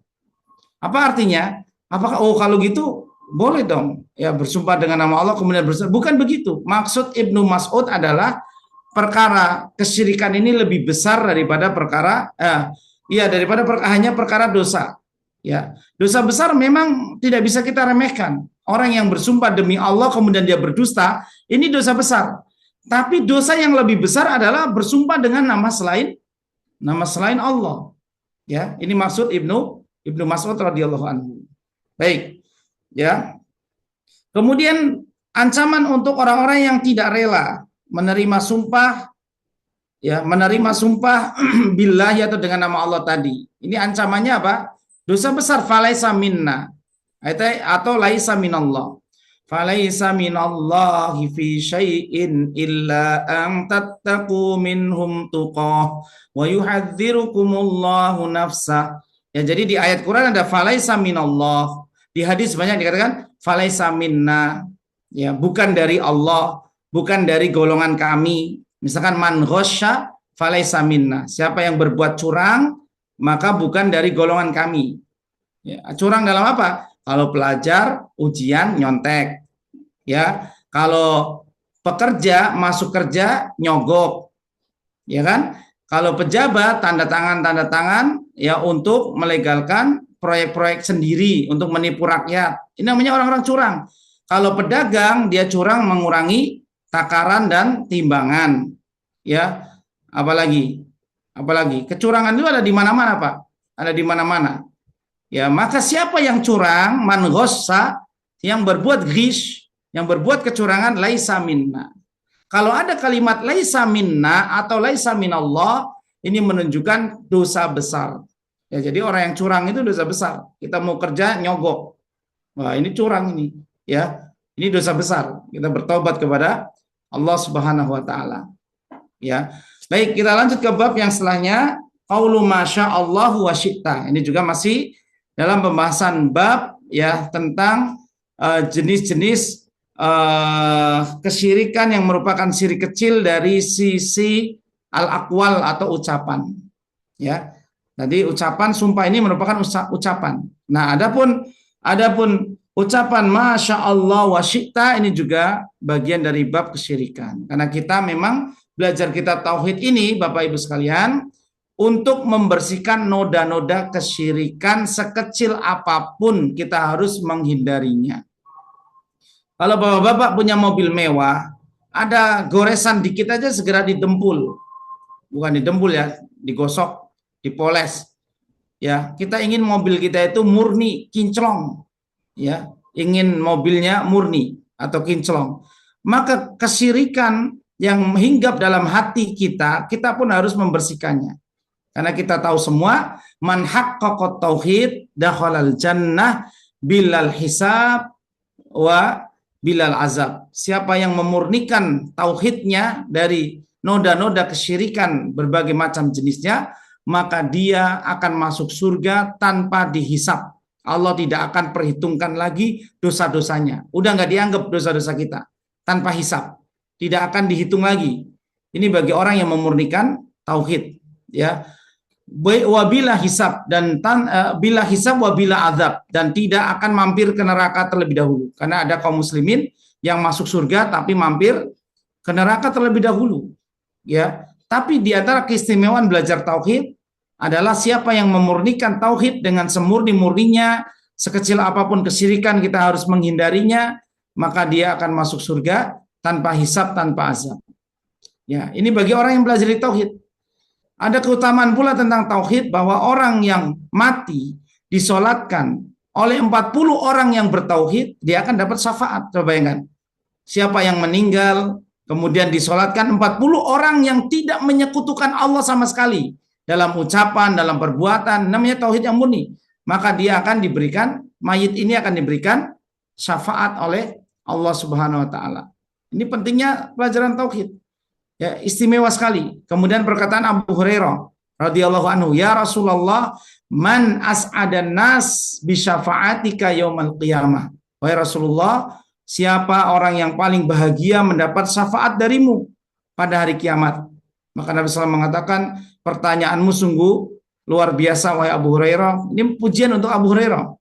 Apa artinya? Apakah kalau gitu boleh dong ya bersumpah dengan nama Allah kemudian bersumpah? Bukan begitu. Maksud Ibnu Mas'ud adalah perkara kesyirikan ini lebih besar daripada perkara hanya perkara dosa. Ya, dosa besar memang tidak bisa kita remehkan. Orang yang bersumpah demi Allah kemudian dia berdusta, ini dosa besar. Tapi dosa yang lebih besar adalah bersumpah dengan nama selain Allah. Ya, ini maksud Ibnu Mas'ud radhiyallahu anhu. Baik. Ya. Kemudian ancaman untuk orang-orang yang tidak rela menerima sumpah billahi atau dengan nama Allah tadi. Ini ancamannya apa? Dosa besar, falaisa minna atau laisa minallah. Falaisa minallahi fi syai'in illa an tattaqu minhum tuqah wa yuhadzirukumullahu nafsa. Ya, jadi di ayat Quran ada falaisa minallah. Di hadis banyak dikatakan falaisa minna. Ya, bukan dari Allah, bukan dari golongan kami. Misalkan man ghasya falaisa minna. Siapa yang berbuat curang, maka bukan dari golongan kami. Ya, curang dalam apa? Kalau pelajar ujian nyontek, ya. Kalau pekerja masuk kerja nyogok, ya kan? Kalau pejabat tanda tangan ya untuk melegalkan proyek-proyek sendiri untuk menipu rakyat. Ini namanya orang-orang curang. Kalau pedagang dia curang mengurangi takaran dan timbangan, ya. Apalagi kecurangan itu ada di mana-mana, Pak. Ada di mana-mana. Ya, maka siapa yang curang, man ghossa, yang berbuat ghish, yang berbuat kecurangan, laisa minna. Kalau ada kalimat laisa minna atau laisa minallah, ini menunjukkan dosa besar. Ya, jadi orang yang curang itu dosa besar. Kita mau kerja nyogok. Wah, ini curang ini, ya. Ini dosa besar. Kita bertobat kepada Allah Subhanahu wa taala. Ya. Baik, kita lanjut ke bab yang setelahnya, qaulu masyaallahu wa syi'ta. Ini juga masih dalam pembahasan bab ya tentang jenis-jenis kesyirikan yang merupakan syirik kecil dari sisi al-aqwal atau ucapan. Ya. Jadi ucapan sumpah ini merupakan ucapan. Nah, adapun ucapan Masya Allah wa syi'ta ini juga bagian dari bab kesyirikan. Karena kita memang belajar kitab tauhid ini, Bapak Ibu sekalian, untuk membersihkan noda-noda kesyirikan sekecil apapun kita harus menghindarinya. Kalau Bapak-bapak punya mobil mewah, ada goresan dikit aja segera didempul. Bukan didempul ya, digosok, dipoles. Ya, kita ingin mobil kita itu murni, kinclong. Ya, ingin mobilnya murni atau kinclong. Maka kesyirikan yang hinggap dalam hati kita pun harus membersihkannya. Karena kita tahu semua, man haqqaqat tauhid dakhalal jannah bilal hisab wa bilal azab. Siapa yang memurnikan tauhidnya dari noda-noda kesyirikan berbagai macam jenisnya, maka dia akan masuk surga tanpa dihisab. Allah tidak akan perhitungkan lagi dosa-dosanya. Udah nggak dianggap dosa-dosa kita tanpa hisab. Tidak akan dihitung lagi. Ini bagi orang yang memurnikan tauhid, ya. Wabila hisab dan bila hisab wabila azab, dan tidak akan mampir ke neraka terlebih dahulu. Karena ada kaum muslimin yang masuk surga tapi mampir ke neraka terlebih dahulu, ya. Tapi di antara keistimewaan belajar tauhid adalah siapa yang memurnikan tauhid dengan semurni-murninya, sekecil apapun kesyirikan kita harus menghindarinya, maka dia akan masuk surga tanpa hisab, tanpa azab. Ya, ini bagi orang yang belajar tauhid. Ada keutamaan pula tentang tauhid bahwa orang yang mati disolatkan oleh 40 orang yang bertauhid, dia akan dapat syafaat. Coba bayangkan. Siapa yang meninggal kemudian disolatkan 40 orang yang tidak menyekutukan Allah sama sekali dalam ucapan, dalam perbuatan, namanya tauhid yang murni, maka dia akan diberikan, mayit ini akan diberikan syafaat oleh Allah Subhanahu wa taala. Ini pentingnya pelajaran tauhid. Ya, istimewa sekali. Kemudian perkataan Abu Hurairah radhiyallahu anhu, ya Rasulullah, man as'adan nas bi syafa'atika yaumal qiyamah. Wahai Rasulullah, siapa orang yang paling bahagia mendapat syafaat darimu pada hari kiamat? Maka Nabi SAW mengatakan, pertanyaanmu sungguh luar biasa wahai Abu Hurairah. Ini pujian untuk Abu Hurairah.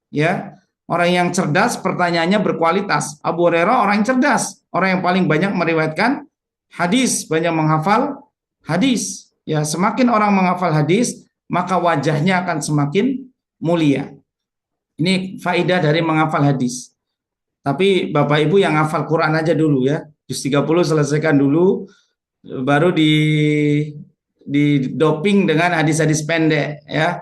Ya, orang yang cerdas pertanyaannya berkualitas. Abu Hurairah orang yang cerdas, orang yang paling banyak meriwayatkan hadis, banyak menghafal hadis. Ya, semakin orang menghafal hadis, maka wajahnya akan semakin mulia. Ini faidah dari menghafal hadis. Tapi Bapak Ibu yang hafal Quran aja dulu ya. Juz 30 selesaikan dulu, baru di doping dengan hadis-hadis pendek ya.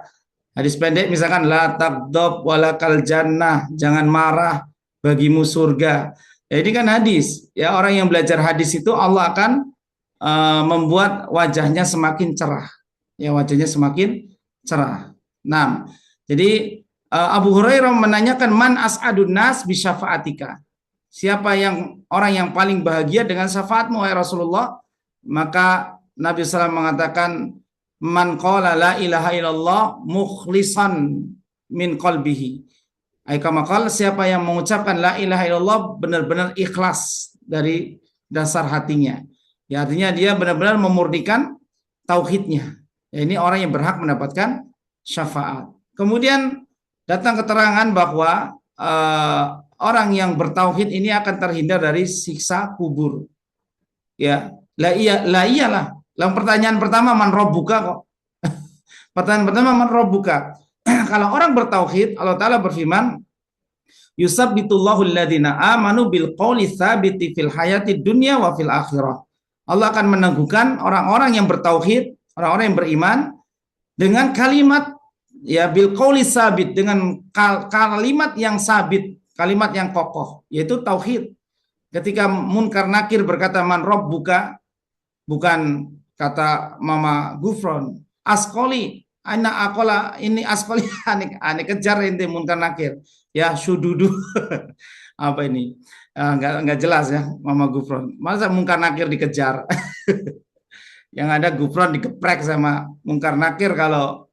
Hadis pendek misalkan la taqdab walakal jannah, jangan marah, bagimu surga. Ya, ini kan hadis. Ya, orang yang belajar hadis itu Allah akan membuat wajahnya semakin cerah. Ya, wajahnya semakin cerah. Nah, jadi Abu Hurairah menanyakan man as'adun nas bi syafaatika. Siapa yang orang yang paling bahagia dengan syafaatmu wahai Rasulullah? Maka Nabi SAW mengatakan man qala la ilaha illallah mukhlisan min qalbihi. Kama qala, siapa yang mengucapkan la ilaha illallah benar-benar ikhlas dari dasar hatinya. Ya, artinya dia benar-benar memurnikan tauhidnya. Ya, ini orang yang berhak mendapatkan syafaat. Kemudian datang keterangan bahwa orang yang bertauhid ini akan terhindar dari siksa kubur. Ya, lah iyalah. Yang pertanyaan pertama man rabbuka kok. Pertanyaan pertama man rabbuka. Kalau orang bertauhid, Allah Ta'ala berfirman, yusabbitullahu alladhina amanu bil qawli tsabiti fil hayati dunya wa fil akhirah. Allah akan meneguhkan orang-orang yang bertauhid, orang-orang yang beriman dengan kalimat ya bil qawli tsabit, dengan kalimat yang sabit, kalimat yang kokoh, yaitu tauhid. Ketika Munkar Nakir berkata man rabbuka, bukan kata Mama Gufron, askoli anak akola ini askoli ane kejar ente Munkar Nakir ya sududu apa ini nggak jelas ya Mama Gufron, masa Munkar Nakir dikejar. Yang ada Gufron dikeprek sama Munkar Nakir kalau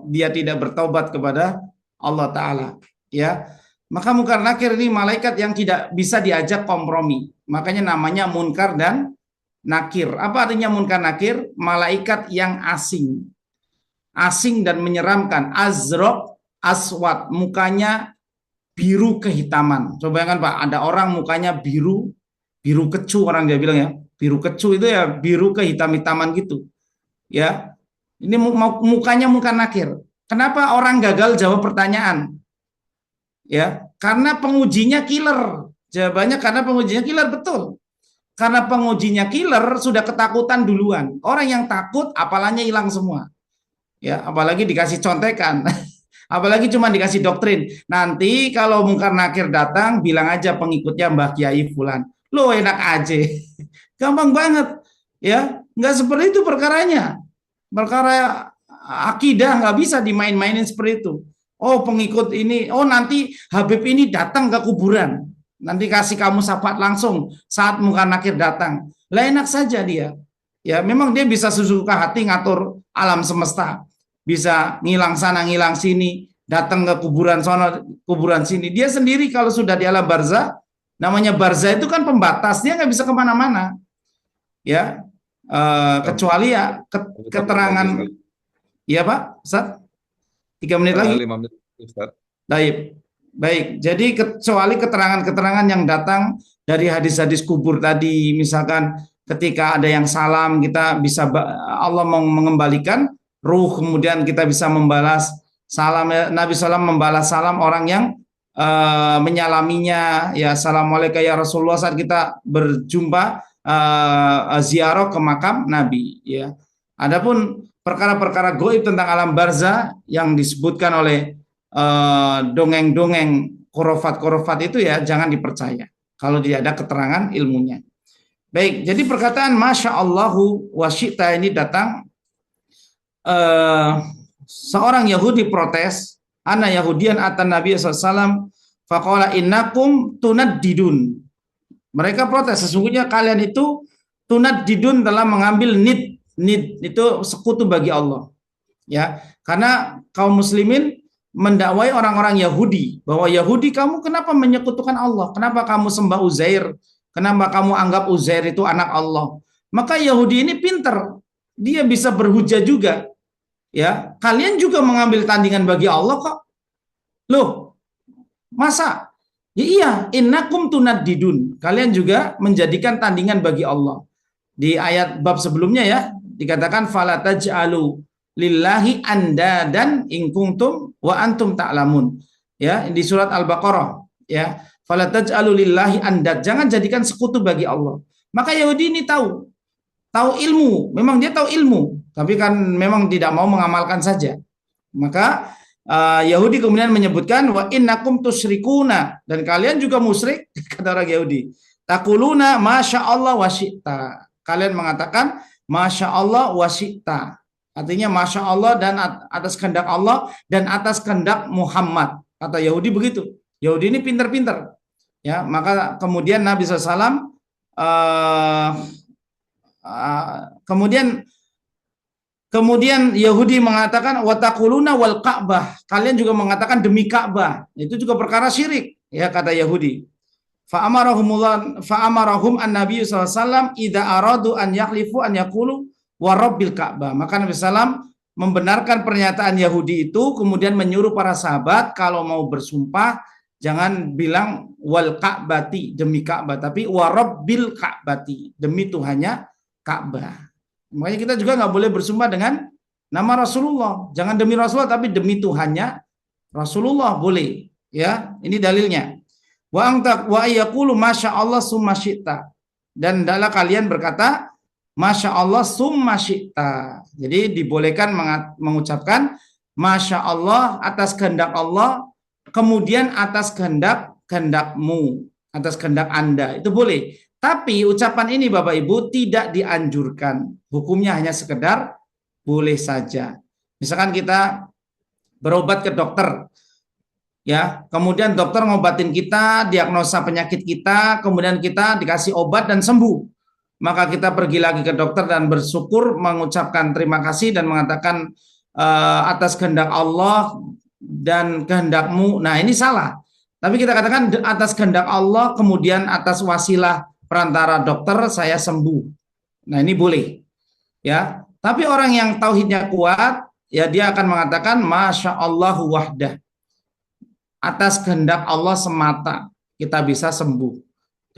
dia tidak bertaubat kepada Allah Ta'ala ya. Maka Munkar Nakir ini malaikat yang tidak bisa diajak kompromi, makanya namanya Munkar dan Nakir. Apa artinya Munkar Nakir? Malaikat yang asing dan menyeramkan. Azraq aswad, mukanya biru kehitaman. Coba bayangkan Pak, ada orang mukanya biru kecu, orang dia bilang ya, biru kecu itu ya biru kehitam-hitaman gitu. Ya, ini mukanya Munkar Nakir. Kenapa orang gagal jawab pertanyaan? Ya, karena pengujinya killer. Jawabannya karena pengujinya killer, betul. Karena pengujinya killer sudah ketakutan duluan. Orang yang takut apalanya hilang semua. Ya, apalagi dikasih contekan. Apalagi cuma dikasih doktrin. Nanti kalau Munkar Nakir datang, bilang aja pengikutnya Mbah Kiai Fulan. Lo enak aja. Gampang banget. Ya, nggak seperti itu perkaranya. Perkara akidah nggak bisa dimain-mainin seperti itu. Oh pengikut ini, oh nanti Habib ini datang ke kuburan, nanti kasih kamu syafaat langsung saat Munkar Nakir datang. Lah enak saja dia. Ya memang dia bisa sesuka hati ngatur alam semesta, bisa ngilang sana ngilang sini, datang ke kuburan sana kuburan sini. Dia sendiri kalau sudah di alam barzah, namanya barzah itu kan pembatas, dia nggak bisa kemana-mana. Ya kecuali ya keterangan. Iya Pak, Ustaz. 3 menit lagi. 5 menit, Ustaz. Baik. Jadi kecuali keterangan-keterangan yang datang dari hadis-hadis kubur tadi, misalkan ketika ada yang salam, kita bisa Allah mengembalikan ruh, kemudian kita bisa membalas salam. Nabi SAW membalas salam orang yang menyalaminya. Ya, assalamualaikum ya Rasulullah saat kita berjumpa ziarah ke makam Nabi. Ya. Adapun perkara-perkara goib tentang alam barzah yang disebutkan oleh dongeng-dongeng khurafat itu ya jangan dipercaya kalau tidak ada keterangan ilmunya. Baik, jadi perkataan Masya Allahu wa syi'ta ini datang seorang Yahudi protes, ana Yahudian atan Nabi SAW faqala innakum tunaddidun. Mereka protes, sesungguhnya kalian itu tunaddidun telah mengambil nid itu sekutu bagi Allah. Ya, karena kaum muslimin mendakwai orang-orang Yahudi bahwa Yahudi kamu kenapa menyekutukan Allah? Kenapa kamu sembah Uzair? Kenapa kamu anggap Uzair itu anak Allah? Maka Yahudi ini pinter. Dia bisa berhujah juga. Ya, kalian juga mengambil tandingan bagi Allah kok. Loh, masa? Ya iya, innakum tunaddidun. Kalian juga menjadikan tandingan bagi Allah. Di ayat bab sebelumnya ya, dikatakan fala taj'alu lillahi andadan in kuntum wa antum ta'lamun. Ya, di surat Al-Baqarah ya. Fala taj'alu lillahi andad. Jangan jadikan sekutu bagi Allah. Maka Yahudi ini tahu ilmu, memang dia tahu ilmu, tapi kan memang tidak mau mengamalkan saja. Maka Yahudi kemudian menyebutkan wa innakum tusyrikuna, dan kalian juga musyrik kata orang Yahudi. Taquluna masya Allah wa syi'ta. Kalian mengatakan masya Allah wa syi'ta. Artinya masya Allah dan atas kehendak Allah dan atas kehendak Muhammad. Kata Yahudi begitu. Yahudi ini pinter-pinter. Ya, maka kemudian Nabi SAW kemudian Yahudi mengatakan wataquluna wal Ka'bah. Kalian juga mengatakan demi Ka'bah. Itu juga perkara syirik, ya kata Yahudi. Fa'amarahum an-nabiy sallallahu alaihi wasallam idza aradu an yakhlifu an yaqulu wa rabbil Ka'bah. Maka Nabi SAW membenarkan pernyataan Yahudi itu, kemudian menyuruh para sahabat kalau mau bersumpah jangan bilang wal Ka'bati, demi Ka'bah, tapi wa rabbil Ka'bati, demi Tuhannya Ka'bah. Makanya kita juga nggak boleh bersumpah dengan nama Rasulullah. Jangan demi Rasulullah, tapi demi Tuhannya Rasulullah boleh. Ya, ini dalilnya. Wa anta wa yaqulu masya Allah summa syi'ta. Dan hendaklah kalian berkata masya Allah summa syi'ta. Jadi dibolehkan mengucapkan masya Allah atas kehendak Allah, kemudian atas kehendakmu, atas kehendak Anda. Itu boleh. Tapi ucapan ini Bapak Ibu tidak dianjurkan. Hukumnya hanya sekedar boleh saja. Misalkan kita berobat ke dokter, ya, kemudian dokter ngobatin kita, diagnosa penyakit kita, kemudian kita dikasih obat dan sembuh. Maka kita pergi lagi ke dokter dan bersyukur, mengucapkan terima kasih dan mengatakan atas kehendak Allah dan kehendakmu. Nah, ini salah. Tapi kita katakan atas kehendak Allah, kemudian atas wasilah perantara dokter saya sembuh. Nah, ini boleh. Ya. Tapi orang yang tauhidnya kuat, ya dia akan mengatakan masya Allahu wahdah. Atas kehendak Allah semata kita bisa sembuh.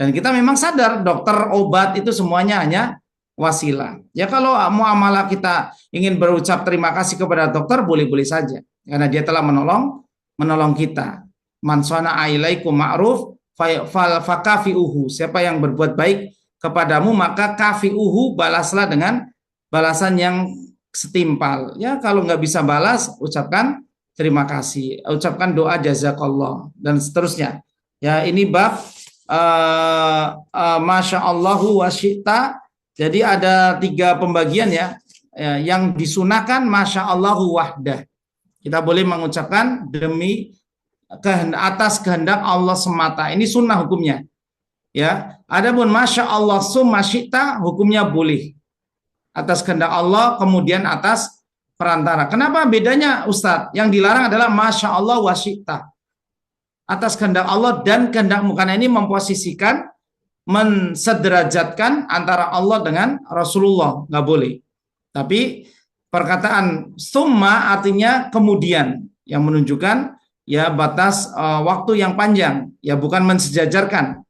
Dan kita memang sadar dokter, obat itu semuanya hanya wasilah. Ya kalau muamalah kita ingin berucap terima kasih kepada dokter boleh-boleh saja. Karena dia telah menolong kita. Man shana'a ilaikum ma'ruf fakafi'uhu. Siapa yang berbuat baik kepadamu maka kafi'uhu, balaslah dengan balasan yang setimpal. Ya kalau nggak bisa balas ucapkan terima kasih, ucapkan doa jazakallah dan seterusnya. Ya ini bab masya Allahu wa syi'ta. Jadi ada 3 pembagian ya. Yang disunahkan masya Allahu wahdah. Kita boleh mengucapkan demi atas kehendak Allah semata. Ini sunnah hukumnya. Ya. Adapun masya Allah summa syi'ta hukumnya boleh. Atas kehendak Allah kemudian atas perantara. Kenapa bedanya Ustadz? Yang dilarang adalah masya Allah wa syi'ta. Atas kehendak Allah dan kehendakmu. Karena ini memposisikan, mensederajatkan antara Allah dengan Rasulullah. Nggak boleh. Tapi perkataan summa artinya kemudian. Yang menunjukkan ya batas waktu yang panjang. Ya bukan mensejajarkan.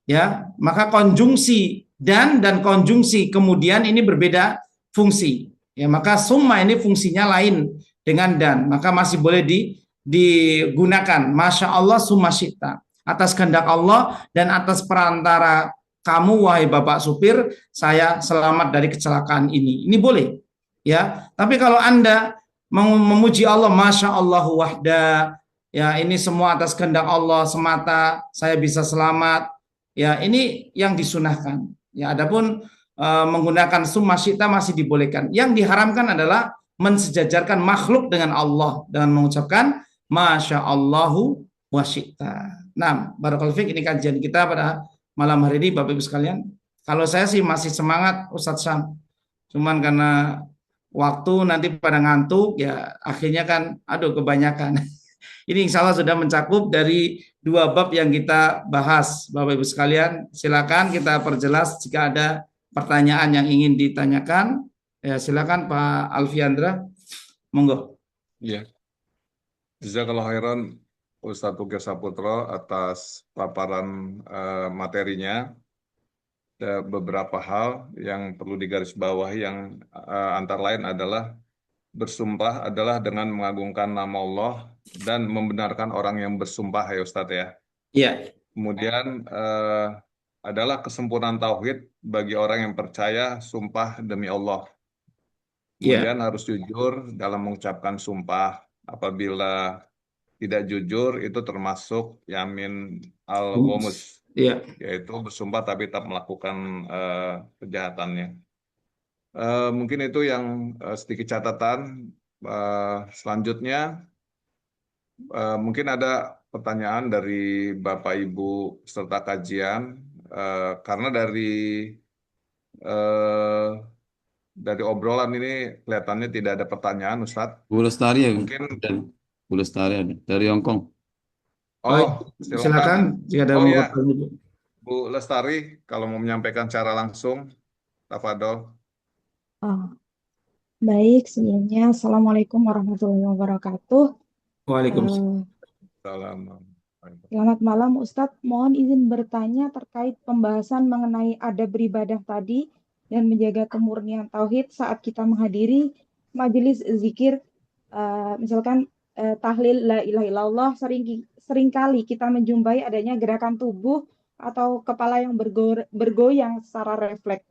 Ya, maka konjungsi dan konjungsi kemudian ini berbeda fungsi. Ya, maka summa ini fungsinya lain dengan dan, maka masih boleh digunakan masya Allah summa syi'ta, atas kehendak Allah dan atas perantara kamu wahai Bapak supir, saya selamat dari kecelakaan ini. Ini boleh. Ya, tapi kalau Anda memuji Allah masya Allah wahda, ya ini semua atas kehendak Allah semata, saya bisa selamat. Ya, ini yang disunahkan. Ya, adapun menggunakan summa syi'ta masih dibolehkan. Yang diharamkan adalah mensejajarkan makhluk dengan Allah dengan mengucapkan masya Allahu wa syi'ta. Nah, barakallahu fiik, ini kajian kita pada malam hari ini Bapak Ibu sekalian. Kalau saya sih masih semangat Ustadz Syam. Cuman karena waktu nanti pada ngantuk ya akhirnya kan aduh kebanyakan. Ini insya Allah sudah mencakup dari 2 bab yang kita bahas. Bapak Ibu sekalian, silakan kita perjelas jika ada pertanyaan yang ingin ditanyakan. Ya, silakan Pak Alfiandra. Monggo. Iya. Jazakallahu khairan Ustadz Uge Saputra atas paparan materinya. Ada beberapa hal yang perlu digarisbawahi yang antara lain adalah bersumpah adalah dengan mengagungkan nama Allah dan membenarkan orang yang bersumpah ya Ustadz ya. Iya. Kemudian adalah kesempurnaan tauhid bagi orang yang percaya sumpah demi Allah. Kemudian harus jujur dalam mengucapkan sumpah. Apabila tidak jujur itu termasuk yamin al-ghamus, yaitu bersumpah tapi tetap melakukan kejahatannya. Mungkin itu yang sedikit catatan. Selanjutnya mungkin ada pertanyaan dari Bapak Ibu peserta kajian, karena dari obrolan ini kelihatannya tidak ada pertanyaan Ustadz. Bu Lestari ya, mungkin Bu Lestari ada dari Hongkong. Oh, silakan jika ada ya. Bu Lestari kalau mau menyampaikan secara langsung, tafadhol. Baik, sebelumnya Assalamualaikum warahmatullahi wabarakatuh. Waalaikumsalam. Salam. Selamat malam Ustadz, mohon izin bertanya terkait pembahasan mengenai adab beribadah tadi dan menjaga kemurnian tauhid saat kita menghadiri majelis zikir, misalkan tahlil la ilaha illallah, seringkali kita menjumpai adanya gerakan tubuh atau kepala yang bergoyang secara refleks.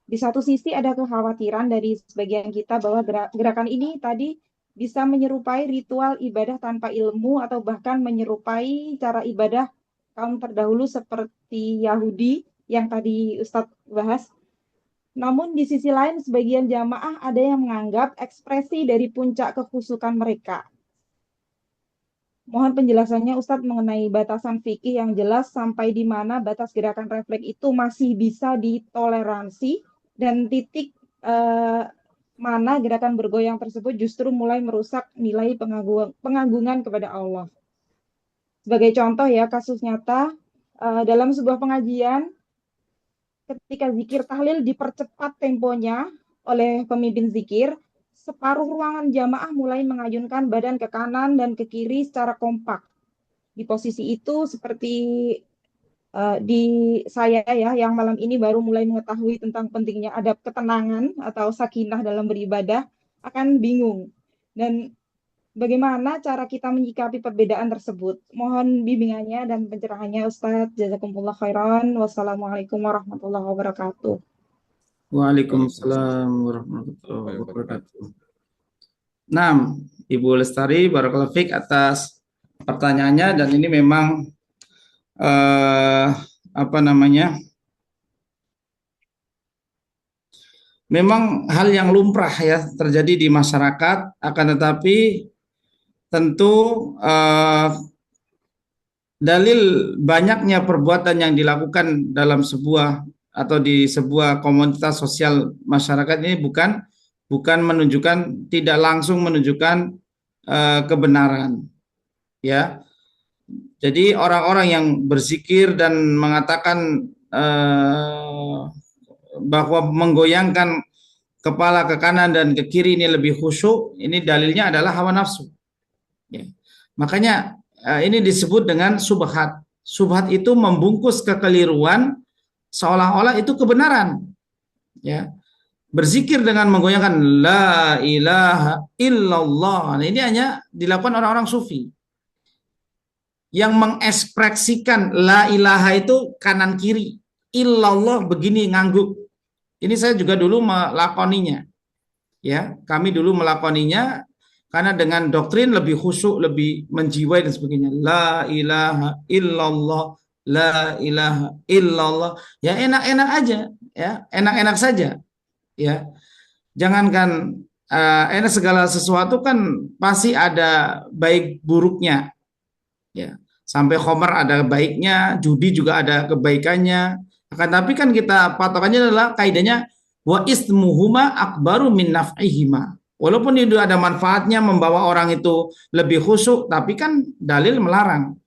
Di satu sisi ada kekhawatiran dari sebagian kita bahwa gerakan ini tadi bisa menyerupai ritual ibadah tanpa ilmu atau bahkan menyerupai cara ibadah kaum terdahulu seperti Yahudi yang tadi Ustadz bahas. Namun di sisi lain sebagian jamaah ada yang menganggap ekspresi dari puncak kekhusyukan mereka. Mohon penjelasannya Ustadz mengenai batasan fikih yang jelas sampai di mana batas gerakan refleks itu masih bisa ditoleransi dan titik mana gerakan bergoyang tersebut justru mulai merusak nilai pengagungan kepada Allah. Sebagai contoh ya, kasus nyata dalam sebuah pengajian ketika zikir tahlil dipercepat temponya oleh pemimpin zikir, separuh ruangan jamaah mulai mengayunkan badan ke kanan dan ke kiri secara kompak. Di posisi itu seperti di saya ya yang malam ini baru mulai mengetahui tentang pentingnya adab ketenangan atau sakinah dalam beribadah akan bingung. Dan bagaimana cara kita menyikapi perbedaan tersebut? Mohon bimbingannya dan pencerahannya Ustadz. Jazakumullah khairan. Wassalamualaikum warahmatullahi wabarakatuh. Waalaikumsalam warahmatullahi wabarakatuh. Nah, Ibu Lestari, barakallahu fiik atas pertanyaannya, dan ini memang memang hal yang lumrah ya terjadi di masyarakat, akan tetapi tentu dalil banyaknya perbuatan yang dilakukan dalam sebuah atau di sebuah komunitas sosial masyarakat ini bukan menunjukkan, tidak langsung menunjukkan kebenaran ya. Jadi orang-orang yang berzikir dan mengatakan bahwa menggoyangkan kepala ke kanan dan ke kiri ini lebih khusyuk, ini dalilnya adalah hawa nafsu. Ya. Makanya ini disebut dengan subhat. Subhat itu membungkus kekeliruan seolah-olah itu kebenaran. Ya. Berzikir dengan menggoyangkan la ilaha illallah. Nah, ini hanya dilakukan orang-orang sufi yang mengekspresikan la ilaha itu kanan kiri, illallah begini ngangguk. Ini saya juga dulu melakoninya. Ya, kami dulu melakoninya karena dengan doktrin lebih khusyuk, lebih menjiwai dan sebagainya. La ilaha illallah, la ilaha illallah. Ya enak-enak aja, ya, enak-enak saja. Ya. Jangankan enak, segala sesuatu kan pasti ada baik buruknya. Ya, sampai khomer ada baiknya, judi juga ada kebaikannya. Akan tapi kan kita patokannya adalah kaidahnya wa ismuhuma akbaru min naf'ihima. Walaupun itu ada manfaatnya membawa orang itu lebih khusyuk, tapi kan dalil melarang.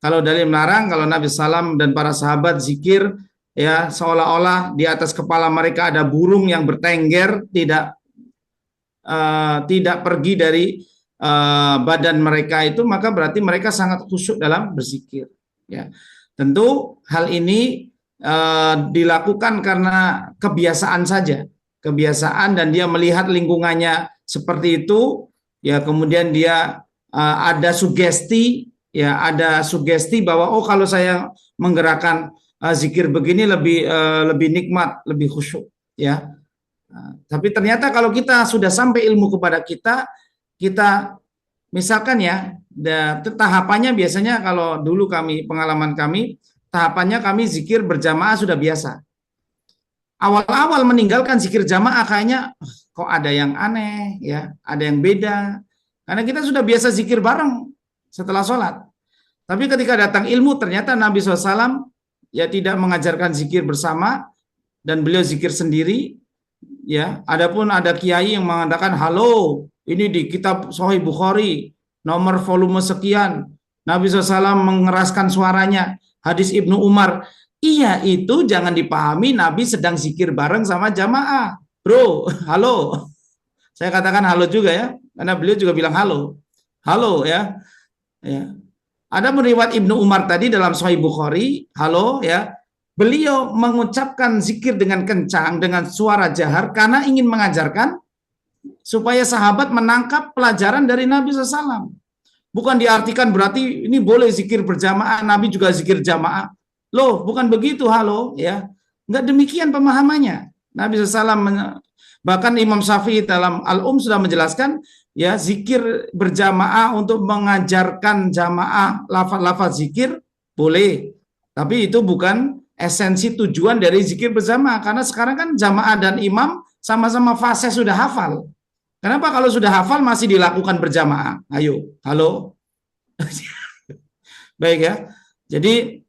Kalau dalil melarang, kalau Nabi Sallam dan para sahabat zikir ya seolah-olah di atas kepala mereka ada burung yang bertengger, tidak pergi dari badan mereka itu, maka berarti mereka sangat khusyuk dalam berzikir. Ya, tentu hal ini dilakukan karena kebiasaan saja, kebiasaan, dan dia melihat lingkungannya seperti itu. Ya, kemudian dia ada sugesti, ya ada sugesti bahwa oh kalau saya menggerakkan zikir begini lebih nikmat, lebih khusyuk. Ya, tapi ternyata kalau kita sudah sampai ilmu kepada kita misalkan ya, tahapannya biasanya kalau dulu pengalaman kami, tahapannya kami zikir berjamaah sudah biasa. Awal-awal meninggalkan zikir jamaah kayaknya kok ada yang aneh ya, ada yang beda. Karena kita sudah biasa zikir bareng setelah sholat. Tapi ketika datang ilmu ternyata Nabi SAW ya tidak mengajarkan zikir bersama dan beliau zikir sendiri. Ya, adapun ada kiai yang mengatakan halo, ini di kitab Sahih Bukhari nomor volume sekian, Nabi SAW mengeraskan suaranya, hadis Ibnu Umar. Iya, itu jangan dipahami Nabi sedang zikir bareng sama jamaah, bro. Halo, Saya katakan halo juga ya, karena beliau juga bilang halo. Halo ya. Ya. Ada riwayat Ibnu Umar tadi dalam Sahih Bukhari, halo ya. Beliau mengucapkan zikir dengan kencang, dengan suara jahar karena ingin mengajarkan supaya sahabat menangkap pelajaran dari Nabi SAW. Bukan diartikan berarti ini boleh zikir berjamaah, Nabi juga zikir jamaah. Loh, bukan begitu, halo ya. Enggak demikian pemahamannya. Nabi SAW, bahkan Imam Syafi'i dalam Al-Um sudah menjelaskan, ya zikir berjamaah untuk mengajarkan jamaah lafaz-lafaz zikir boleh, tapi itu bukan esensi tujuan dari zikir berjamaah, karena sekarang kan jamaah dan imam sama-sama fase sudah hafal. Kenapa kalau sudah hafal masih dilakukan berjamaah? Ayo, halo. Baik ya. Jadi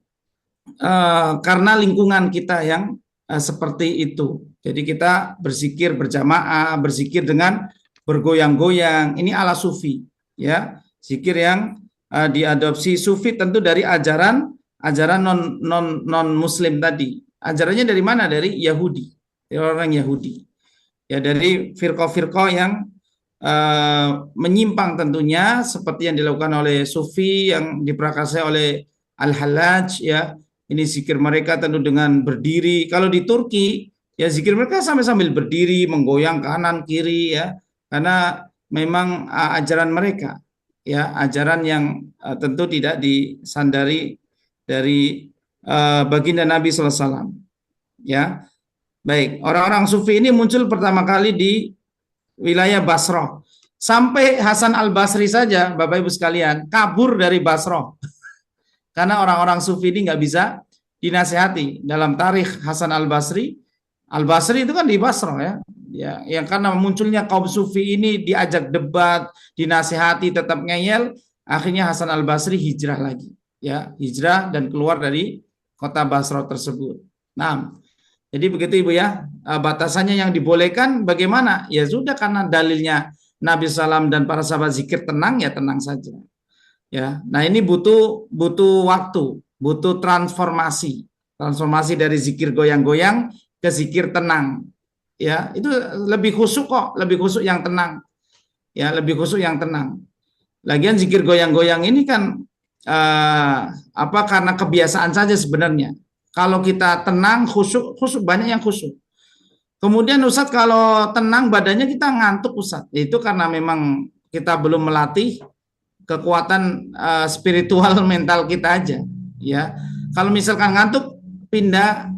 karena lingkungan kita yang seperti itu, jadi kita berzikir berjamaah, berzikir dengan bergoyang-goyang. Ini ala sufi, ya. Zikir yang diadopsi sufi tentu dari ajaran non muslim tadi. Ajarannya dari mana? Dari Yahudi, dari orang Yahudi. Ya, dari firqah-firqah yang menyimpang tentunya, seperti yang dilakukan oleh sufi yang diprakarsai oleh Al-Hallaj, ya. Ini zikir mereka tentu dengan berdiri. Kalau di Turki, ya zikir mereka sambil berdiri, menggoyang kanan kiri, ya. Karena memang ajaran mereka, ya, ajaran yang tentu tidak disandari dari baginda Nabi SAW. Ya, baik. Orang-orang sufi ini muncul pertama kali di wilayah Basrah. Sampai Hasan Al-Basri saja, Bapak Ibu sekalian, kabur dari Basrah. Karena orang-orang sufi ini nggak bisa dinasihati. Dalam tarikh Hasan Al-Basri itu kan di Basrah ya. Ya, yang karena munculnya kaum sufi ini diajak debat, dinasihati tetap ngeyel, akhirnya Hasan Al-Basri hijrah lagi. Ya, hijrah dan keluar dari kota Basrah tersebut. Nah, jadi begitu Ibu ya, batasannya yang dibolehkan bagaimana? Ya sudah, karena dalilnya Nabi SAW dan para sahabat zikir tenang, ya tenang saja. Ya, nah ini butuh waktu, butuh transformasi dari zikir goyang-goyang ke zikir tenang. Ya, itu lebih khusyuk kok, lebih khusyuk yang tenang. Ya, lebih khusyuk yang tenang. Lagian zikir goyang-goyang ini kan karena kebiasaan saja sebenarnya. Kalau kita tenang, khusyuk banyak yang khusyuk. Kemudian Ustadz, kalau tenang badannya kita ngantuk Ustadz. Itu karena memang kita belum melatih kekuatan spiritual mental kita aja, ya. Kalau misalkan ngantuk, pindah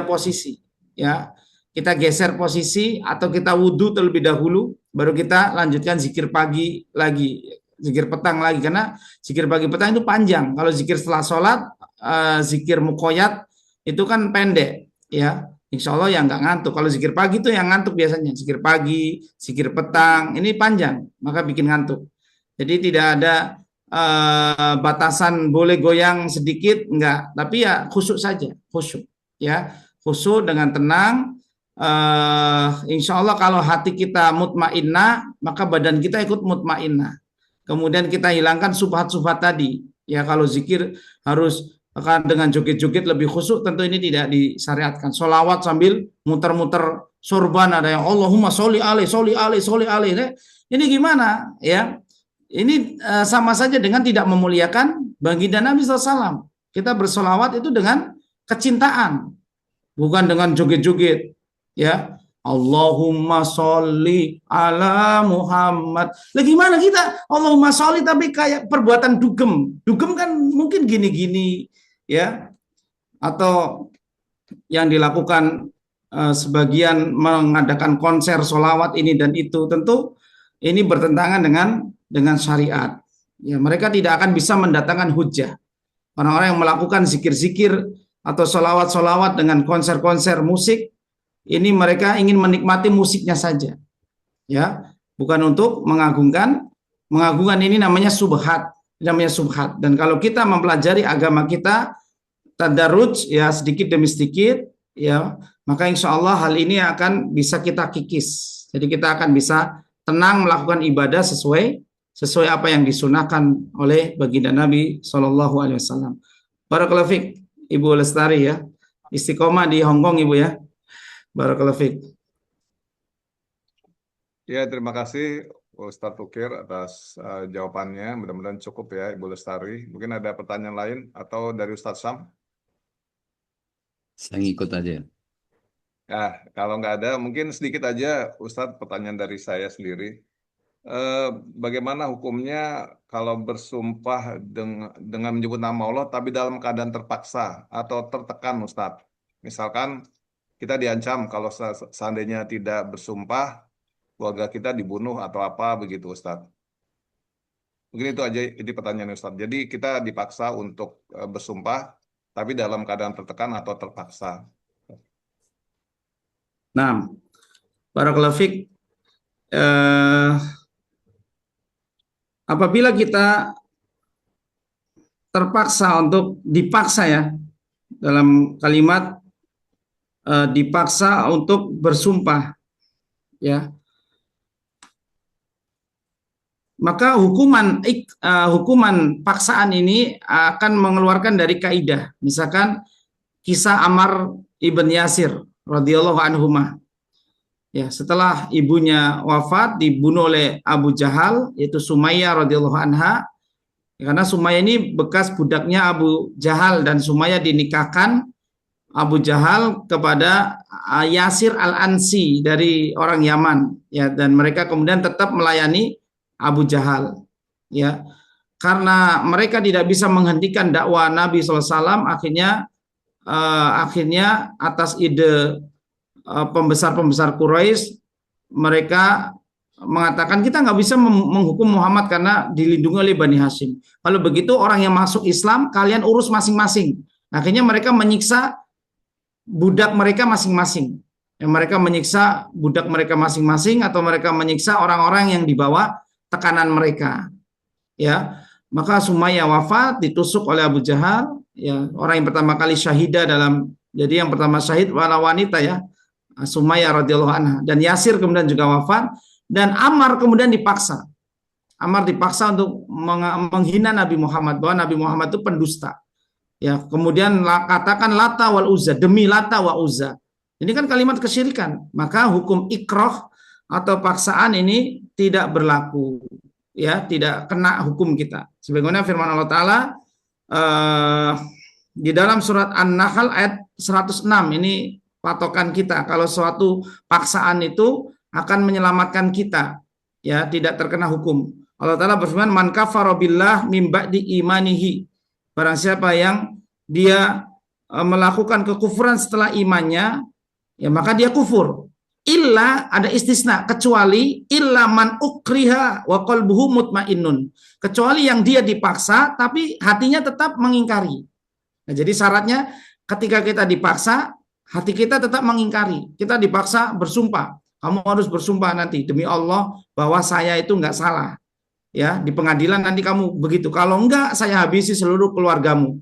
posisi, ya. Kita geser posisi atau kita wudhu terlebih dahulu, baru kita lanjutkan zikir pagi lagi, zikir petang lagi, karena zikir pagi petang itu panjang. Kalau zikir setelah sholat, zikir muqayyad itu kan pendek, ya. Insya Allah yang nggak ngantuk. Kalau zikir pagi itu yang ngantuk biasanya. Zikir pagi, zikir petang, ini panjang, maka bikin ngantuk. Jadi tidak ada batasan boleh goyang sedikit, enggak. Tapi ya khusyuk saja, khusyuk. Ya, khusyuk dengan tenang. Insya Allah kalau hati kita mutmainnah, maka badan kita ikut mutmainnah. Kemudian kita hilangkan subhat-subhat tadi. Ya, kalau zikir harus akan dengan joget-joget lebih khusyuk, tentu ini tidak disyariatkan. Sholawat sambil muter-muter sorban, ada yang Allahumma sholli alaihi. Ini gimana? Ya. Ini sama saja dengan tidak memuliakan baginda Nabi SAW. Kita bersolawat itu dengan kecintaan, bukan dengan joget-joget. Ya, Allahumma sholli ala Muhammad. Lah gimana kita Allahumma sholli tapi kayak perbuatan dugem. Dugem kan mungkin gini-gini, ya. Atau yang dilakukan sebagian mengadakan konser solawat ini dan itu, tentu ini bertentangan dengan syariat. Ya, mereka tidak akan bisa mendatangkan hujah. Orang-orang yang melakukan zikir-zikir atau solawat-solawat dengan konser-konser musik, ini mereka ingin menikmati musiknya saja. Ya, bukan untuk mengagungkan ini namanya subhat, Dan kalau kita mempelajari agama kita tadarruj, ya sedikit demi sedikit, ya, maka insya Allah hal ini akan bisa kita kikis. Jadi kita akan bisa tenang melakukan ibadah sesuai apa yang disunahkan oleh baginda Nabi SAW. Barakallahu fiik, Ibu Lestari ya. Istiqomah di Hongkong Ibu ya. Barakallahu fiik. Ya, terima kasih Ustadz Ukir atas jawabannya. Mudah-mudahan cukup ya Ibu Lestari. Mungkin ada pertanyaan lain atau dari Ustadz Sam? Saya ngikut aja. Ya, kalau nggak ada, mungkin sedikit aja Ustadz pertanyaan dari saya sendiri. Bagaimana hukumnya kalau bersumpah dengan menyebut nama Allah tapi dalam keadaan terpaksa atau tertekan Ustadz? Misalkan kita diancam kalau seandainya tidak bersumpah, keluarga kita dibunuh atau apa begitu Ustadz. Mungkin itu aja ini pertanyaan Ustadz. Jadi kita dipaksa untuk bersumpah tapi dalam keadaan tertekan atau terpaksa. Nah, barakallahu fiik. Apabila kita terpaksa untuk dipaksa ya, dalam kalimat dipaksa untuk bersumpah ya, maka hukuman paksaan ini akan mengeluarkan dari kaidah. Misalkan kisah Ammar ibn Yasir radhiyallahu anhuma. Ya, setelah ibunya wafat dibunuh oleh Abu Jahal, yaitu Sumayyah radhiyallahu anha. Karena Sumayyah ini bekas budaknya Abu Jahal, dan Sumayyah dinikahkan Abu Jahal kepada Yasir al-Ansi dari orang Yaman, ya, dan mereka kemudian tetap melayani Abu Jahal, ya. Karena mereka tidak bisa menghentikan dakwah Nabi SAW, akhirnya atas ide pembesar-pembesar Quraisy, mereka mengatakan kita nggak bisa menghukum Muhammad karena dilindungi oleh Bani Hashim. Kalau begitu orang yang masuk Islam kalian urus masing-masing. Akhirnya mereka menyiksa budak mereka masing-masing. Mereka menyiksa budak mereka masing-masing atau mereka menyiksa orang-orang yang di bawah tekanan mereka. Ya, maka Sumayyah wafat ditusuk oleh Abu Jahal. Ya, orang yang pertama kali syahidah jadi yang pertama syahid adalah wanita ya, Sumayyah radhiyallahu anha, dan Yasir kemudian juga wafat, dan Ammar kemudian dipaksa. Ammar dipaksa untuk menghina Nabi Muhammad, bahwa Nabi Muhammad itu pendusta. Ya, kemudian katakan Lata wal Uzza, demi Lata wa Uzza. Ini kan kalimat kesyirikan. Maka hukum ikroh atau paksaan ini tidak berlaku. Ya, tidak kena hukum kita. Sebagaimana firman Allah Ta'ala di dalam surat An-Nahl ayat 106, ini patokan kita kalau suatu paksaan itu akan menyelamatkan kita, ya, tidak terkena hukum. Allah Ta'ala berfirman, man kafara billah mim ba'di imanihi, barang siapa yang dia melakukan kekufuran setelah imannya, ya maka dia kufur. Illa, ada istisna, kecuali illa man ukriha wa qalbuhu mutmainnun, kecuali yang dia dipaksa tapi hatinya tetap mengingkari. Nah, jadi syaratnya ketika kita dipaksa, hati kita tetap mengingkari. Kita dipaksa bersumpah, kamu harus bersumpah nanti demi Allah bahwa saya itu enggak salah. Ya, di pengadilan nanti kamu begitu. Kalau enggak, saya habisi seluruh keluargamu.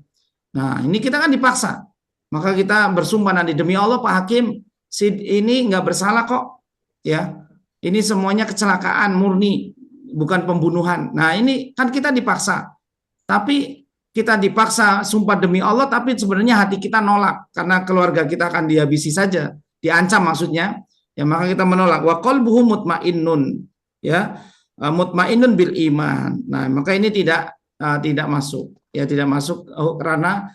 Nah, ini kita kan dipaksa. Maka kita bersumpah nanti demi Allah Pak Hakim, si ini enggak bersalah kok. Ya. Ini semuanya kecelakaan murni, bukan pembunuhan. Nah, ini kan kita dipaksa. Tapi kita dipaksa sumpah demi Allah, tapi sebenarnya hati kita nolak karena keluarga kita akan dihabisi saja, diancam maksudnya. Ya, maka kita menolak. Wa qalbuhu mutmainnun, ya, mutmainnun bil iman. Nah, maka ini tidak masuk, ya, tidak masuk karena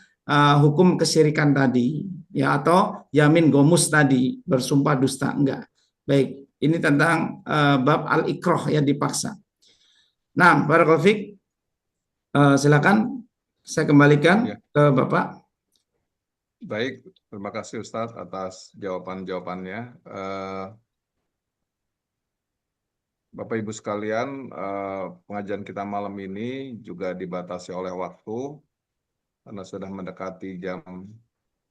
hukum kesyirikan tadi, ya, atau yamin gomus tadi, bersumpah dusta, enggak. Baik, ini tentang bab al-ikroh, ya, dipaksa. Nah, barakallahu fiik, silakan saya kembalikan ke Bapak. Baik, terima kasih Ustadz atas jawaban-jawabannya. Bapak Ibu sekalian, pengajian kita malam ini juga dibatasi oleh waktu karena sudah mendekati jam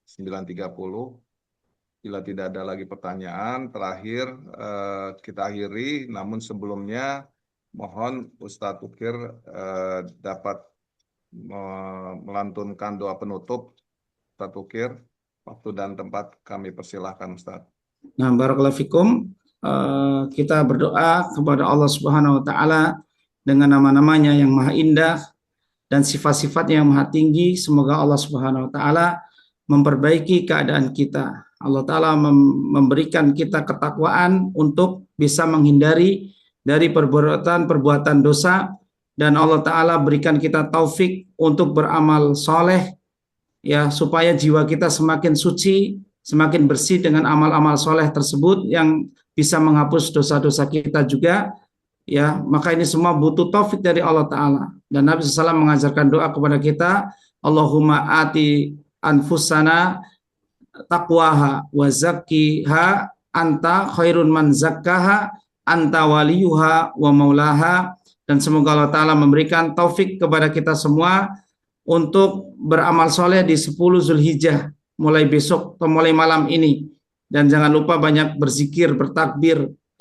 9.30. Bila tidak ada lagi pertanyaan, terakhir kita akhiri. Namun sebelumnya mohon Ustadz Ukir dapat melantunkan doa penutup. Ustadz Ukir, waktu dan tempat kami persilahkan Ustadz. Nah, barakallahu fikum, kita berdoa kepada Allah Subhanahu wa Ta'ala dengan nama-namanya yang maha indah dan sifat-sifatnya yang maha tinggi. Semoga Allah Subhanahu wa Ta'ala memperbaiki keadaan kita. Allah Ta'ala memberikan kita ketakwaan untuk bisa menghindari dari perbuatan-perbuatan dosa, dan Allah Ta'ala berikan kita taufik untuk beramal soleh, ya, supaya jiwa kita semakin suci, semakin bersih dengan amal-amal soleh tersebut yang bisa menghapus dosa-dosa kita juga, ya. Maka ini semua butuh taufik dari Allah Ta'ala, dan Nabi SAW mengajarkan doa kepada kita, Allahumma ati anfusana taqwaha wa zakkiha anta khairun man zakkaha anta waliyuha wa maulaha. Dan semoga Allah Ta'ala memberikan taufik kepada kita semua untuk beramal soleh di 10 Zulhijjah, mulai besok atau mulai malam ini. Dan jangan lupa banyak berzikir,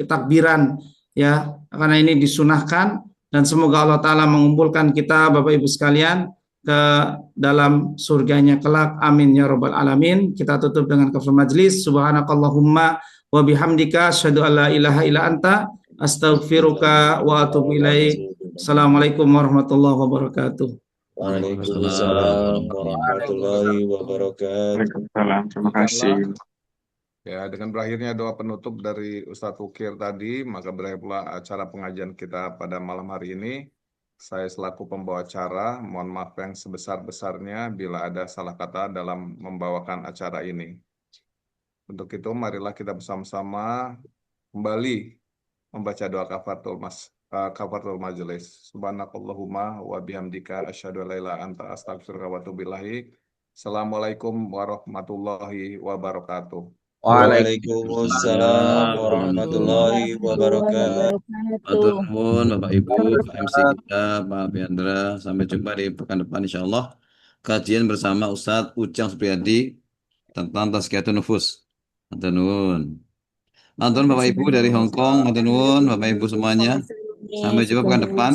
takbiran, ya, karena ini disunahkan. Dan semoga Allah Ta'ala mengumpulkan kita Bapak Ibu sekalian ke dalam surganya kelak. Amin ya rabbal alamin. Kita tutup dengan kafir majlis. Subhanakallahumma wa bihamdika asyhadu an la ilaha illa anta astaghfiruka wa atubu ilaik. Assalamualaikum warahmatullahi wabarakatuh. Waalaikumsalam warahmatullahi wabarakatuh. Waalaikumsalam. Terima kasih. Ya, dengan berakhirnya doa penutup dari Ustadz Ukir tadi, maka berakhirlah acara pengajian kita pada malam hari ini. Saya selaku pembawa acara, mohon maaf yang sebesar-besarnya bila ada salah kata dalam membawakan acara ini. Untuk itu, marilah kita bersama-sama kembali membaca doa kafaratul majelis. Subhanakallahumma wa bihamdika asyhadu an la ilaha illa anta astaghfiruka wa atubu ilaik. Assalamualaikum warahmatullahi wabarakatuh. Waalaikumsalam warahmatullahi wabarakatuh. Matur nuwun Bapak Ibu, Pak MC kita, Pak Biandra. Sampai jumpa di pekan depan insyaallah. Kajian bersama Ustadz Ujang Supriyadi tentang Tazkiyatun Nufus. Matur nuwun. Matur nuwun Bapak Ibu dari Hong Kong. Matur nuwun Bapak Ibu semuanya. Sampai jumpa pekan depan.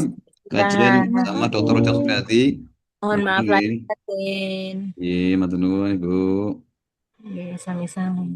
Kajian bersama Dr. Ujang Supriyadi. Mohon maaf lahir batin. Iya, matur nuwun Ibu. Iya, sami-sami.